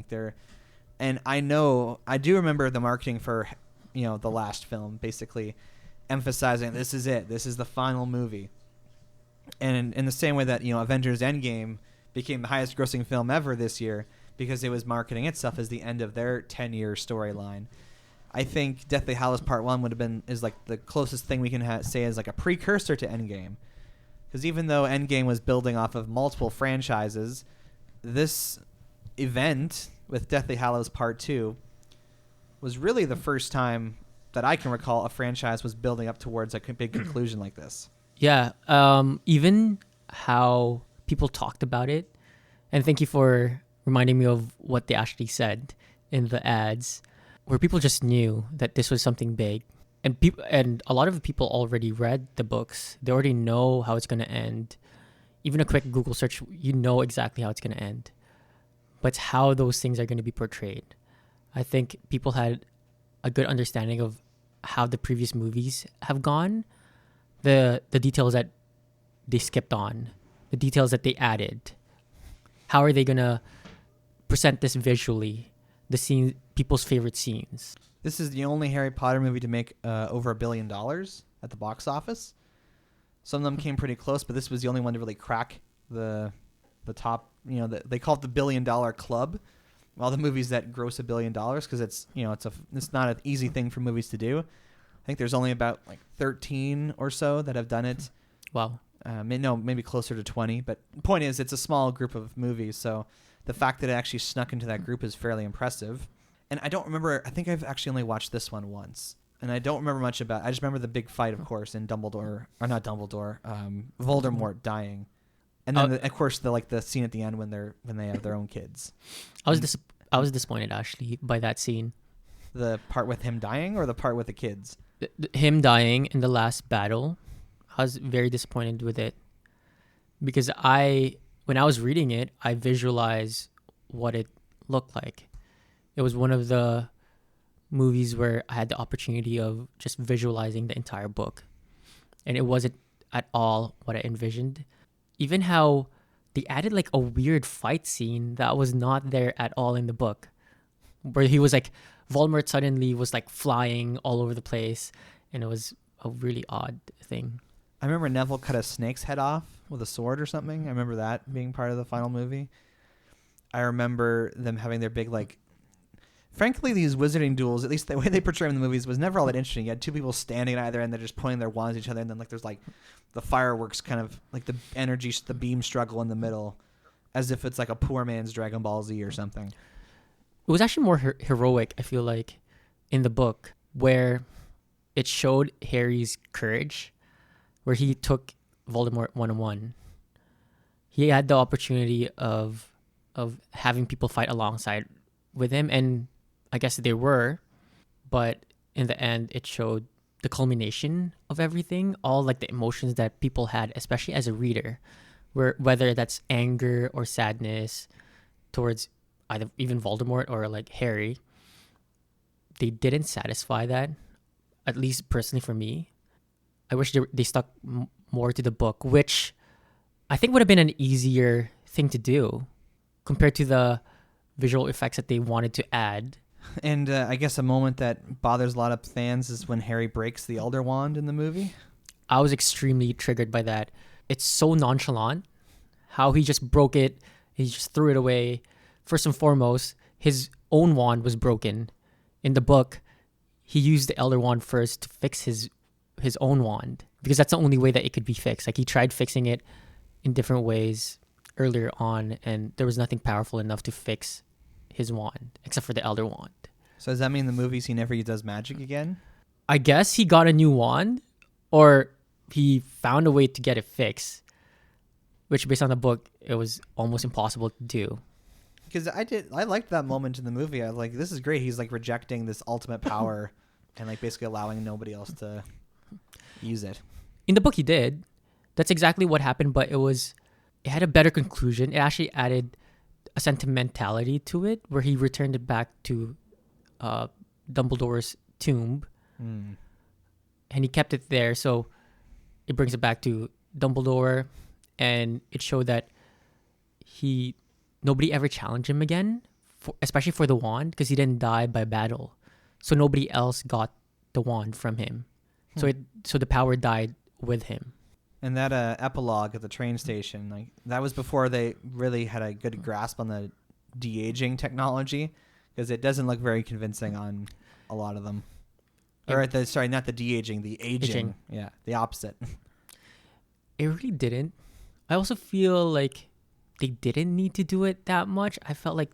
And I do remember the marketing for, the last film, basically emphasizing this is it. This is the final movie. And in the same way that, Avengers Endgame became the highest grossing film ever this year, because it was marketing itself as the end of their 10-year storyline. I think Deathly Hallows Part 1 is like the closest thing we can say is like a precursor to Endgame. Because even though Endgame was building off of multiple franchises, this event with Deathly Hallows Part 2 was really the first time that I can recall a franchise was building up towards a big conclusion like this. Yeah, even how people talked about it, and thank you for reminding me of what they actually said in the ads, where people just knew that this was something big, and a lot of people already read the books. They already know how it's going to end. even a quick Google search, you know exactly how it's going to end. But it's how those things are going to be portrayed. I think people had a good understanding of how the previous movies have gone, the details that they skipped on, the details that they added. How are they going to present this visually? The scene, people's favorite scenes. This is the only Harry Potter movie to make over $1 billion at the box office. Some of them came pretty close, but this was the only one to really crack the top. They call it the $1 billion club. All the movies that gross $1 billion, because it's not an easy thing for movies to do. I think there's only about 13 or so that have done it. Wow. Maybe closer to 20. But the point is, it's a small group of movies, so the fact that it actually snuck into that group is fairly impressive. And I don't remember. I think I've actually only watched this one once, and I don't remember much about. I just remember the big fight, of course, and Voldemort dying. And then, of course, the scene at the end when they have their own kids. I was disappointed, actually, by that scene. The part with him dying or the part with the kids? Him dying in the last battle. I was very disappointed with it. Because when I was reading it, I visualized what it looked like. It was one of the movies where I had the opportunity of just visualizing the entire book. And it wasn't at all what I envisioned. Even how they added a weird fight scene that was not there at all in the book, where he was Voldemort suddenly was flying all over the place, and it was a really odd thing. I remember Neville cut a snake's head off with a sword or something. I remember that being part of the final movie. I remember them having their big frankly, these wizarding duels, at least the way they portray them in the movies, was never all that interesting. You had two people standing at either end, they're just pointing their wands at each other, and then there's the fireworks, kind of the energy, the beam struggle in the middle, as if it's a poor man's Dragon Ball Z or something. It was actually more heroic, I feel like, in the book, where it showed Harry's courage, where he took Voldemort one-on-one. He had the opportunity of having people fight alongside with him, and I guess they were, but in the end, it showed the culmination of everything, all the emotions that people had, especially as a reader, whether that's anger or sadness towards either even Voldemort or Harry. They didn't satisfy that, at least personally for me. I wish they stuck more to the book, which I think would have been an easier thing to do compared to the visual effects that they wanted to add. And I guess a moment that bothers a lot of fans is when Harry breaks the Elder Wand in the movie. I was extremely triggered by that. It's so nonchalant how he just broke it. He just threw it away. First and foremost, his own wand was broken. In the book, he used the Elder Wand first to fix his own wand, because that's the only way that it could be fixed. He tried fixing it in different ways earlier on, and there was nothing powerful enough to fix his wand except for the Elder Wand. So does that mean in the movies he never does magic again? I guess he got a new wand, or he found a way to get it fixed, which based on the book, it was almost impossible to do. Because I liked that moment in the movie. I was this is great. He's rejecting this ultimate power and basically allowing nobody else to use it. In the book, he did. That's exactly what happened, but it had a better conclusion. It actually added a sentimentality to it, where he returned it back to Dumbledore's tomb, and he kept it there. So it brings it back to Dumbledore, and it showed that nobody ever challenged him again, especially for the wand, because he didn't die by battle. So nobody else got the wand from him. So the power died with him. And that epilogue at the train station, that was before they really had a good grasp on the de-aging technology, because it doesn't look very convincing on a lot of them. Not the de-aging, the aging. Yeah, the opposite. It really didn't. I also feel they didn't need to do it that much. I felt like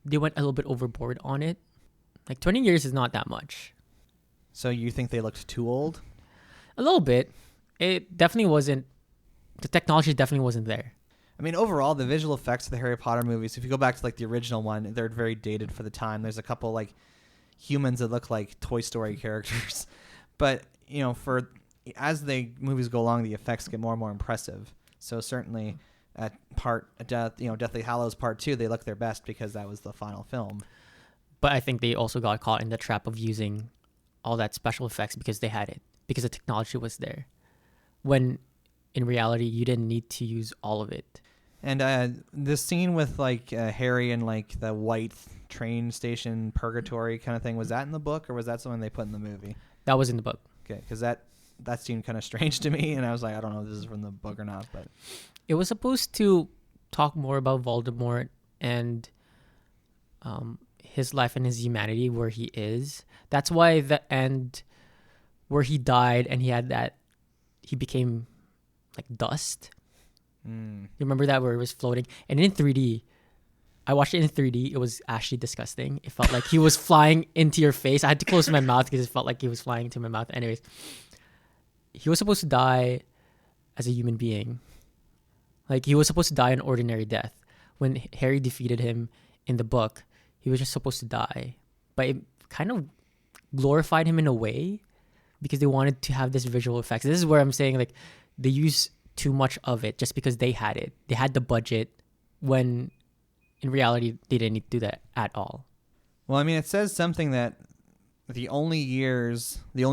they went a little bit overboard on it. 20 years is not that much. So you think they looked too old? A little bit. It definitely wasn't. The technology definitely wasn't there. I mean, overall, the visual effects of the Harry Potter movies, if you go back to the original one, they're very dated for the time. There's a couple humans that look like Toy Story characters. But, as the movies go along, the effects get more and more impressive. So certainly at Deathly Hallows Part 2, they look their best because that was the final film. But I think they also got caught in the trap of using all that special effects because they had it, because the technology was there. When in reality, you didn't need to use all of it. And this scene with like Harry and like the white train station purgatory kind of thing, was that in the book or was that something they put in the movie? That was in the book. Okay, because that seemed kind of strange to me, and I was like, I don't know if this is from the book or not. But it was supposed to talk more about Voldemort and his life and his humanity, where he is. That's why the end where he died and he became like dust. You remember that, where it was floating? And in 3D, I watched it in 3D. It was actually disgusting. It felt like he was flying into your face. I had to close my mouth because it felt like he was flying into my mouth. Anyways, he was supposed to die as a human being. Like, he was supposed to die an ordinary death. When Harry defeated him in the book, he was just supposed to die. But it kind of glorified him in a way because they wanted to have this visual effects. This is where I'm saying, like, they use too much of it just because they had it. They had the budget when in reality they didn't need to do that at all. Well, I mean, it says something that the only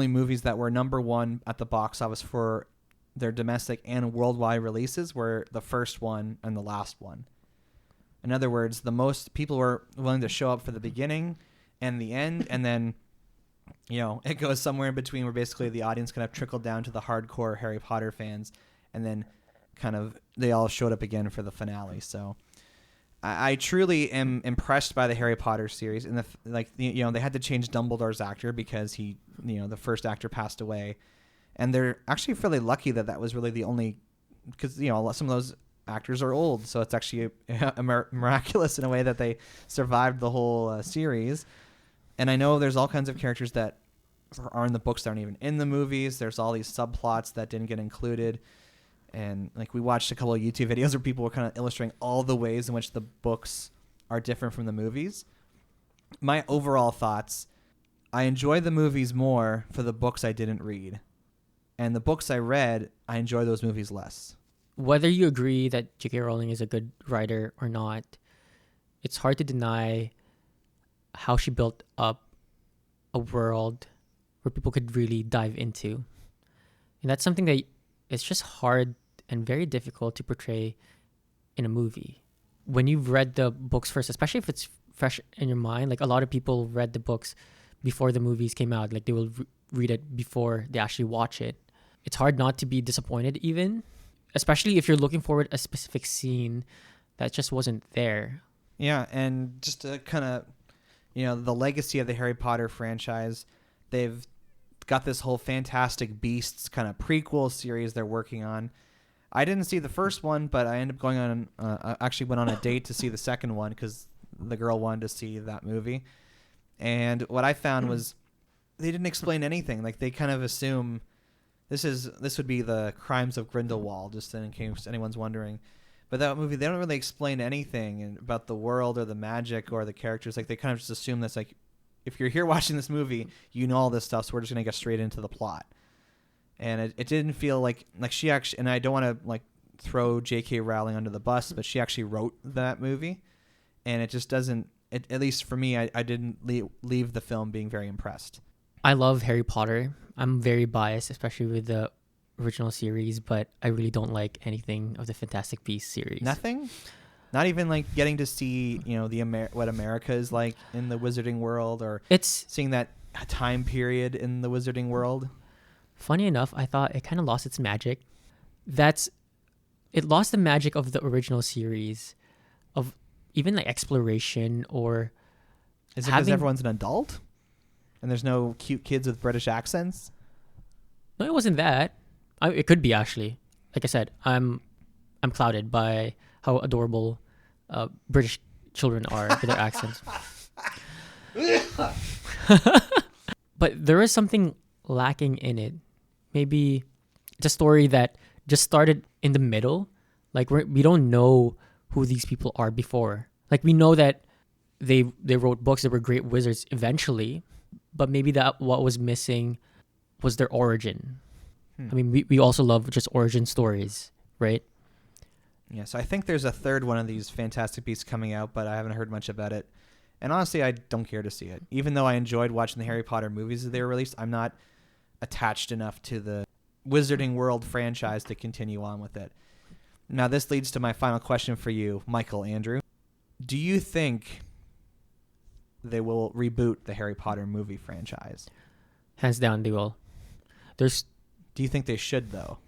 movies that were number one at the box office for their domestic and worldwide releases were the first one and the last one. In other words, the most people were willing to show up for the beginning and the end, and then, it goes somewhere in between where basically the audience kind of trickled down to the hardcore Harry Potter fans, and then kind of they all showed up again for the finale. So I truly am impressed by the Harry Potter series, and they had to change Dumbledore's actor because he, the first actor passed away, and they're actually fairly lucky that was really the only, because some of those actors are old, so it's actually miraculous in a way that they survived the whole series. And I know there's all kinds of characters that are in the books that aren't even in the movies. There's all these subplots that didn't get included. And like, we watched a couple of YouTube videos where people were kind of illustrating all the ways in which the books are different from the movies. My overall thoughts, I enjoy the movies more for the books I didn't read. And the books I read, I enjoy those movies less. Whether you agree that J.K. Rowling is a good writer or not, it's hard to deny how she built up a world where people could really dive into. And that's something that it's just hard and very difficult to portray in a movie. When you've read the books first, especially if it's fresh in your mind, like a lot of people read the books before the movies came out. Like, they will read it before they actually watch it. It's hard not to be disappointed, even, especially if you're looking forward to a specific scene that just wasn't there. Yeah, and just to kind of, the legacy of the Harry Potter franchise, they've got this whole Fantastic Beasts kind of prequel series they're working on. I didn't see the first one, but I ended up going on, I actually went on a date to see the second one because the girl wanted to see that movie. And what I found was they didn't explain anything. Like, they kind of assume this would be the Crimes of Grindelwald, just in case anyone's wondering. But that movie, they don't really explain anything about the world or the magic or the characters. Like, they kind of just assume that's like, if you're here watching this movie, you know all this stuff, so we're just going to get straight into the plot. And it didn't feel like she actually, and I don't want to like throw J.K. Rowling under the bus, but she actually wrote that movie. And it just doesn't, at least for me, I didn't leave the film being very impressed. I love Harry Potter. I'm very biased, especially with the original series, but I really don't like anything of the Fantastic Beasts series. Nothing? Not even like getting to see, what America is like in the wizarding world, or seeing that time period in the wizarding world. Funny enough, I thought it kind of lost its magic. It lost the magic of the original series, of even like exploration, or is it because everyone's an adult and there's no cute kids with British accents? No, it wasn't that. It could be, actually. Like I said, I'm clouded by how adorable British children are with their accents. But there is something lacking in it. Maybe it's a story that just started in the middle. Like, we don't know who these people are before. Like, we know that they wrote books that were great wizards eventually, but maybe that what was missing was their origin. I mean, we also love just origin stories, right? Yeah, so I think there's a third one of these Fantastic Beasts coming out, but I haven't heard much about it. And honestly, I don't care to see it. Even though I enjoyed watching the Harry Potter movies as they were released, I'm not attached enough to the Wizarding World franchise to continue on with it. Now, this leads to my final question for you, Michael Andrew. Do you think they will reboot the Harry Potter movie franchise? Hands down, they will. Do you think they should, though?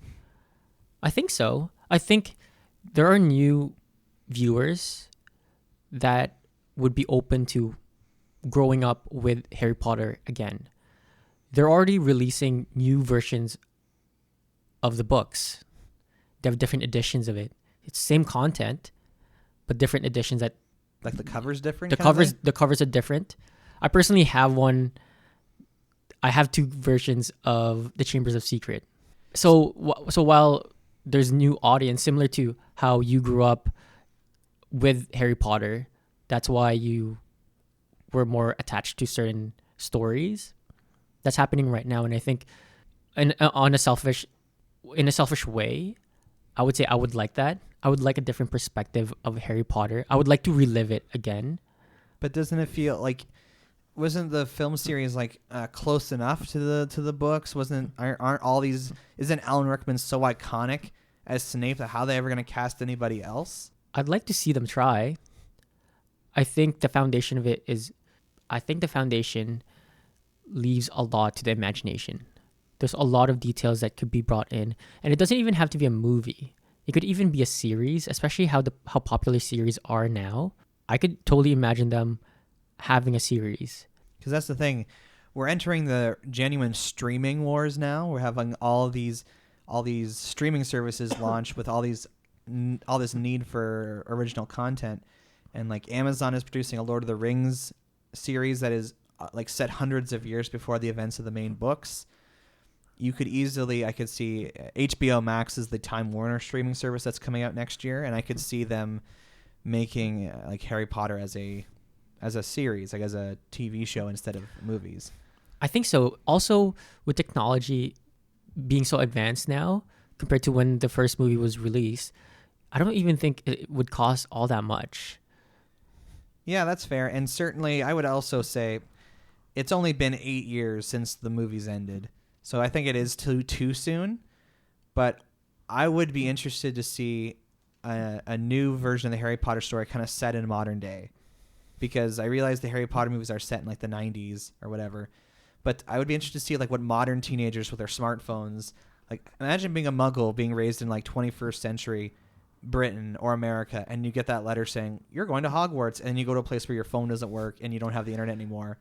I think so. I think there are new viewers that would be open to growing up with Harry Potter again. They're already releasing new versions of the books. They have different editions of it. It's same content, but different editions that... Like the cover's different? The covers are different. I personally have one. I have two versions of The Chambers of Secret. So while there's new audience, similar to how you grew up with Harry Potter, that's why you were more attached to certain stories. That's happening right now, and I think, in a selfish way, I would say I would like that. I would like a different perspective of Harry Potter. I would like to relive it again. But doesn't it feel like, wasn't the film series like close enough to the books? Aren't all these? Isn't Alan Rickman so iconic as Snape that how are they ever going to cast anybody else? I'd like to see them try. I think the foundation of it is, leaves a lot to the imagination. There's a lot of details that could be brought in, and it doesn't even have to be a movie. It could even be a series, especially how popular series are now. I could totally imagine them having a series. Because that's the thing, we're entering the genuine streaming wars now. We're having all these streaming services launch with all this need for original content, and like Amazon is producing a Lord of the Rings series that is like set hundreds of years before the events of the main books. I could see HBO Max is the Time Warner streaming service that's coming out next year, and I could see them making like Harry Potter as a series, like as a TV show instead of movies. I think so. Also, with technology being so advanced now compared to when the first movie was released, I don't even think it would cost all that much. Yeah, that's fair. And certainly I would also say it's only been 8 years since the movies ended. So I think it is too soon, but I would be interested to see a new version of the Harry Potter story kind of set in modern day, because I realize the Harry Potter movies are set in like the 90s or whatever, but I would be interested to see like what modern teenagers with their smartphones, like imagine being a muggle being raised in like 21st century Britain or America, and you get that letter saying you're going to Hogwarts, and you go to a place where your phone doesn't work and you don't have the internet anymore.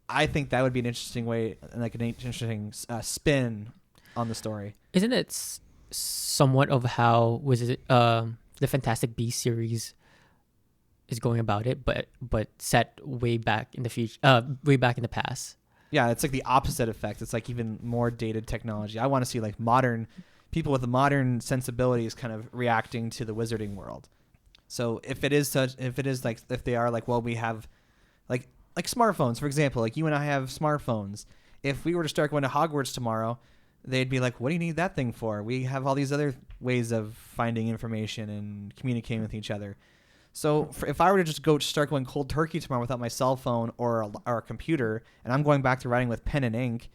I think that would be an interesting way, like an interesting spin on the story. Isn't it somewhat of how the Fantastic Beasts series is going about it, but set way back in the future, way back in the past? Yeah, it's like the opposite effect. It's like even more dated technology. I want to see like modern people with modern sensibilities kind of reacting to the wizarding world. So if they are like, well, we have like smartphones, for example, like you and I have smartphones. If we were to start going to Hogwarts tomorrow, they'd be like, what do you need that thing for? We have all these other ways of finding information and communicating with each other. So if I were to just start going cold turkey tomorrow without my cell phone or a computer, and I'm going back to writing with pen and ink,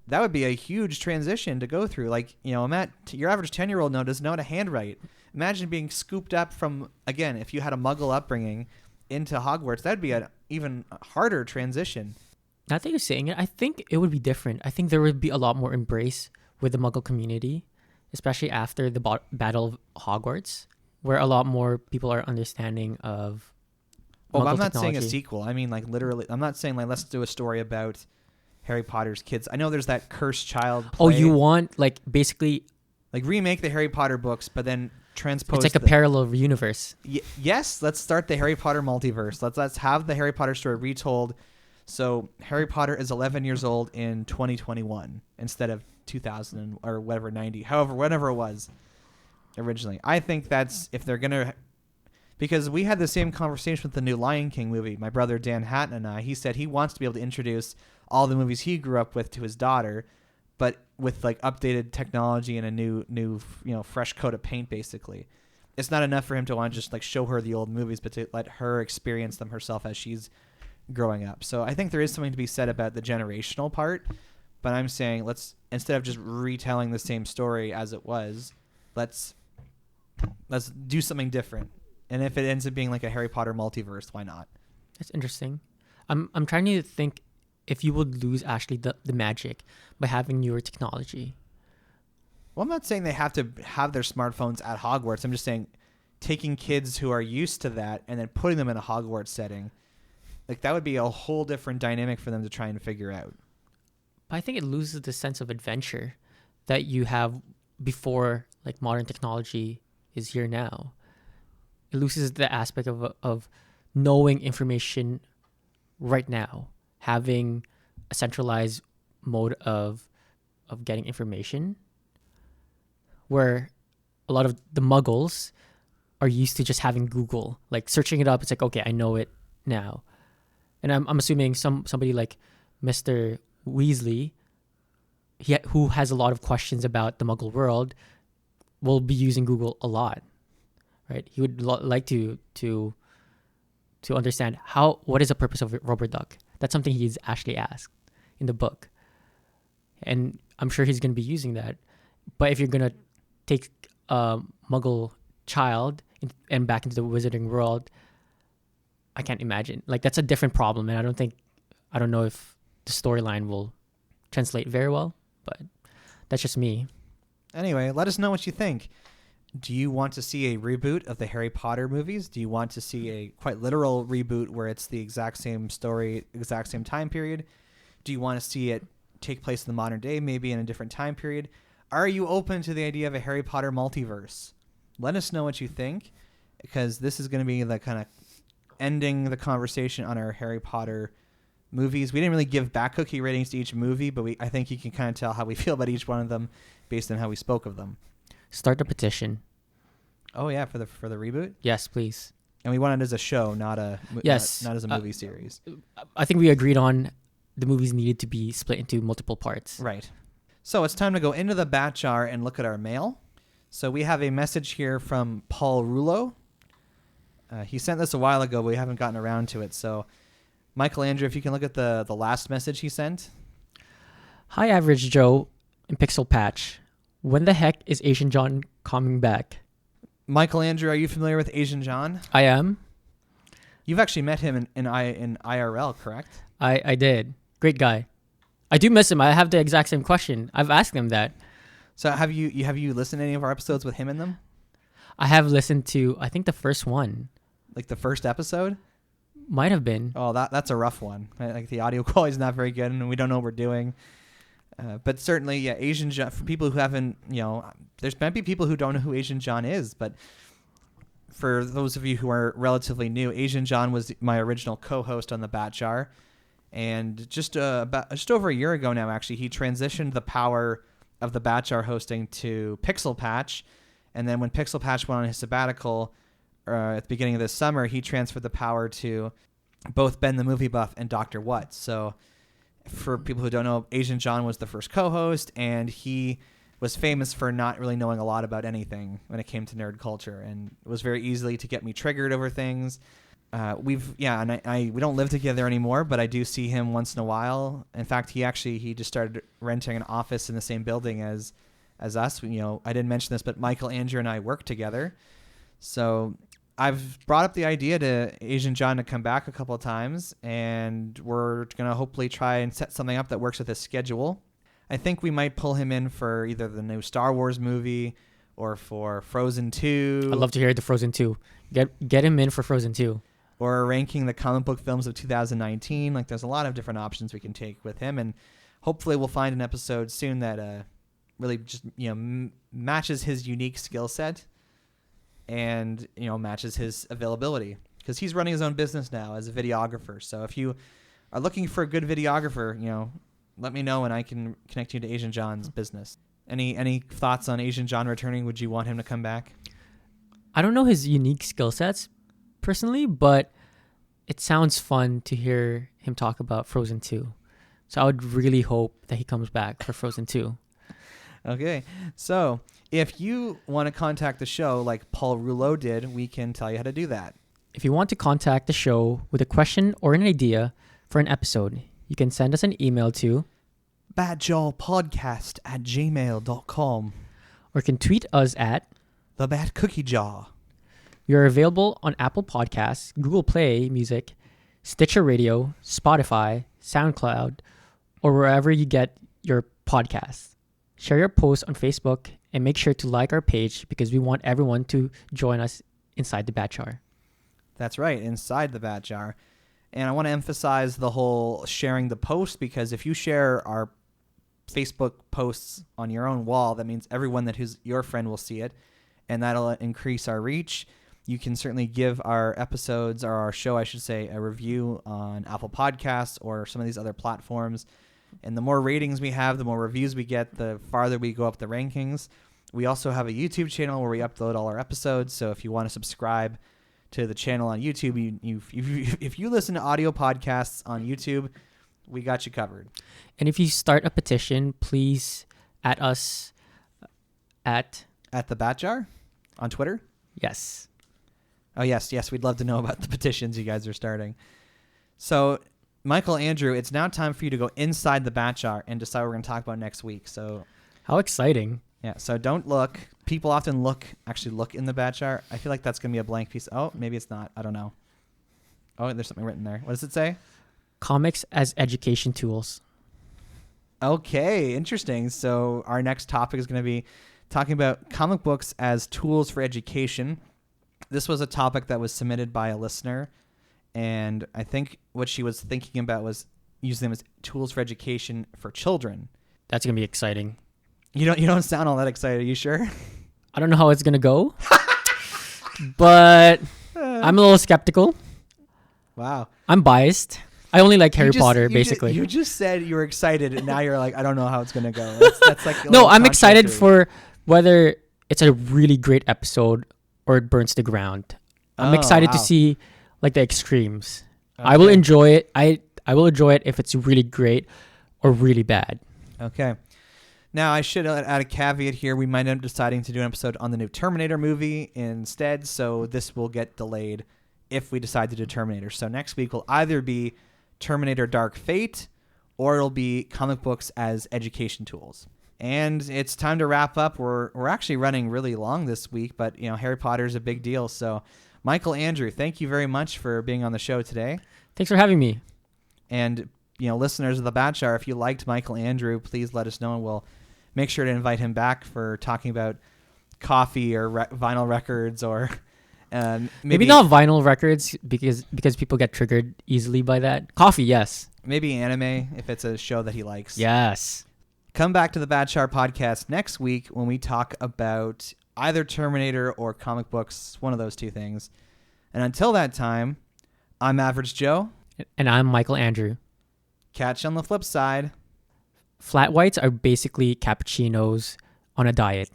that would be a huge transition to go through. Like, you know, your average 10-year-old now doesn't know how to handwrite. Imagine being scooped up from, again, if you had a Muggle upbringing into Hogwarts, that'd be an even harder transition. Now that you're saying it, I think it would be different. I think there would be a lot more embrace with the Muggle community, especially after the Battle of Hogwarts, where a lot more people are understanding of Muggle I'm not technology. saying a sequel. I mean, like, literally, I'm not saying, like, let's do a story about Harry Potter's kids. I know there's that cursed child play. Oh, you want, like, basically... Like, remake the Harry Potter books, but then transpose... It's like a parallel universe. Yes, let's start the Harry Potter multiverse. Let's have the Harry Potter story retold. So Harry Potter is 11 years old in 2021 instead of 2000 or whatever, 90. However, whatever it was originally. I think that's if they're going to... Because we had the same conversation with the new Lion King movie. My brother Dan Hatton and I, he said he wants to be able to introduce all the movies he grew up with to his daughter, but with like updated technology and a new fresh coat of paint, basically. it's not enough for him to want to just like show her the old movies, but to let her experience them herself as she's growing up. So I think there is something to be said about the generational part, but I'm saying let's, instead of just retelling the same story as it was, let's do something different. And if it ends up being like a Harry Potter multiverse, why not? That's interesting. I'm trying to think if you would lose actually the magic by having newer technology. Well, I'm not saying they have to have their smartphones at Hogwarts. I'm just saying taking kids who are used to that and then putting them in a Hogwarts setting, like that would be a whole different dynamic for them to try and figure out. But I think it loses the sense of adventure that you have before like modern technology is here now. It loses the aspect of knowing information right now, having a centralized mode of getting information, where a lot of the muggles are used to just having Google, like searching it up. It's like, okay, I know it now. And I'm assuming somebody like Mr. Weasley, who has a lot of questions about the Muggle world, will be using Google a lot, right? He would like to understand what is the purpose of rubber duck. That's something he's actually asked in the book, and I'm sure he's going to be using that. But if you're going to take a Muggle child and back into the wizarding world, I can't imagine. Like, that's a different problem, and I don't know if the storyline will translate very well, but that's just me. Anyway, let us know what you think. Do you want to see a reboot of the Harry Potter movies? Do you want to see a quite literal reboot where it's the exact same story, exact same time period? Do you want to see it take place in the modern day, maybe in a different time period? Are you open to the idea of a Harry Potter multiverse? Let us know what you think, because this is going to be the kind of ending the conversation on our Harry Potter movies. We didn't really give back cookie ratings to each movie, but I think you can kind of tell how we feel about each one of them based on how we spoke of them. Start a petition. Oh yeah, for the reboot? Yes, please. And we want it as a show, not as a movie series. I think we agreed on the movies needed to be split into multiple parts. Right. So it's time to go into the bat jar and look at our mail. So we have a message here from Paul Rouleau. He sent this a while ago, but we haven't gotten around to it. So, Alexandre, if you can look at the last message he sent. Hi, Average Joe and Pixel Patch. When the heck is Asian John coming back? Alexandre, are you familiar with Asian John? I am. You've actually met him in IRL, correct? I did. Great guy. I do miss him. I have the exact same question. I've asked him that. So have you listened to any of our episodes with him in them? I have listened to, I think, the first one. Like the first episode? Might have been. Oh, that's a rough one. Like the audio quality is not very good, and we don't know what we're doing. But certainly, yeah, Asian John, for people who haven't, there's might be people who don't know who Asian John is, but for those of you who are relatively new, Asian John was my original co-host on the Bat Jar, and just over a year ago now, actually, he transitioned the power of the Bat Jar hosting to Pixel Patch, and then when Pixel Patch went on his sabbatical at the beginning of this summer, he transferred the power to both Ben the Movie Buff and Dr. What. So for people who don't know, Asian John was the first co-host, and he was famous for not really knowing a lot about anything when it came to nerd culture, and it was very easily to get me triggered over things. We don't live together anymore, but I do see him once in a while. In fact, he just started renting an office in the same building as us. I didn't mention this, but Alexandre and I work together. So I've brought up the idea to Asian John to come back a couple of times, and we're going to hopefully try and set something up that works with his schedule. I think we might pull him in for either the new Star Wars movie or for Frozen 2. I'd love to hear the Frozen 2. Get him in for Frozen 2. Or ranking the comic book films of 2019. Like, there's a lot of different options we can take with him, and hopefully we'll find an episode soon that really just matches his unique skill set and matches his availability, because he's running his own business now as a videographer. So if you are looking for a good videographer, let me know and I can connect you to Asian John's business. Any thoughts on Asian John returning? Would you want him to come back? I don't know his unique skill sets personally, but it sounds fun to hear him talk about Frozen 2. So I would really hope that he comes back for Frozen 2. Okay, so if you want to contact the show like Paul Rouleau did, we can tell you how to do that. If you want to contact the show with a question or an idea for an episode, you can send us an email to badjawpodcast@gmail.com, or you can tweet us at The Bad Cookie Jaw. We are available on Apple Podcasts, Google Play Music, Stitcher Radio, Spotify, SoundCloud, or wherever you get your podcasts. Share your posts on Facebook and make sure to like our page because we want everyone to join us inside the Bat Jar. That's right, inside the Bat Jar. And I want to emphasize the whole sharing the post, because if you share our Facebook posts on your own wall, that means everyone that who's your friend will see it, and that'll increase our reach. You can certainly give our episodes, or our show, I should say, a review on Apple Podcasts or some of these other platforms. And the more ratings we have, the more reviews we get, the farther we go up the rankings. We also have a YouTube channel where we upload all our episodes. So if you want to subscribe to the channel on YouTube, if you listen to audio podcasts on YouTube, we got you covered. And if you start a petition, please at us at the Bat Jar on Twitter. Yes. Oh, yes. We'd love to know about the petitions you guys are starting. So, Michael, Andrew, it's now time for you to go inside the Bat Jar and decide what we're going to talk about next week. So, how exciting. Yeah, so don't look. People often look in the Bat Jar. I feel like that's going to be a blank piece. Oh, maybe it's not. I don't know. Oh, there's something written there. What does it say? Comics as education tools. Okay, interesting. So our next topic is going to be talking about comic books as tools for education. This was a topic that was submitted by a listener, and I think what she was thinking about was using them as tools for education for children. That's going to be exciting. You don't sound all that excited. Are you sure? I don't know how it's going to go, but I'm a little skeptical. Wow. I'm biased. I only like Harry Potter, basically. You just said you were excited, and now you're like, I don't know how it's going to go. That's like no, I'm excited for whether it's a really great episode or it burns to ground. I'm excited to see like the extremes. Okay. I will enjoy it. I will enjoy it if it's really great or really bad. Okay. Now, I should add a caveat here. We might end up deciding to do an episode on the new Terminator movie instead, so this will get delayed if we decide to do Terminator. So next week will either be Terminator Dark Fate, or it'll be comic books as education tools. And it's time to wrap up. We're actually running really long this week, but Harry Potter is a big deal. So Michael, Andrew, thank you very much for being on the show today. Thanks for having me. And listeners of the Bat Jar, if you liked Michael Andrew, please let us know, and we'll make sure to invite him back for talking about coffee or vinyl records, or maybe not vinyl records because people get triggered easily by that. Coffee, yes. Maybe anime if it's a show that he likes. Yes. Come back to the Bat Jar podcast next week when we talk about either Terminator or comic books, one of those two things. And until that time, I'm Average Joe. And I'm Michael Andrew. Catch you on the flip side. Flat whites are basically cappuccinos on a diet.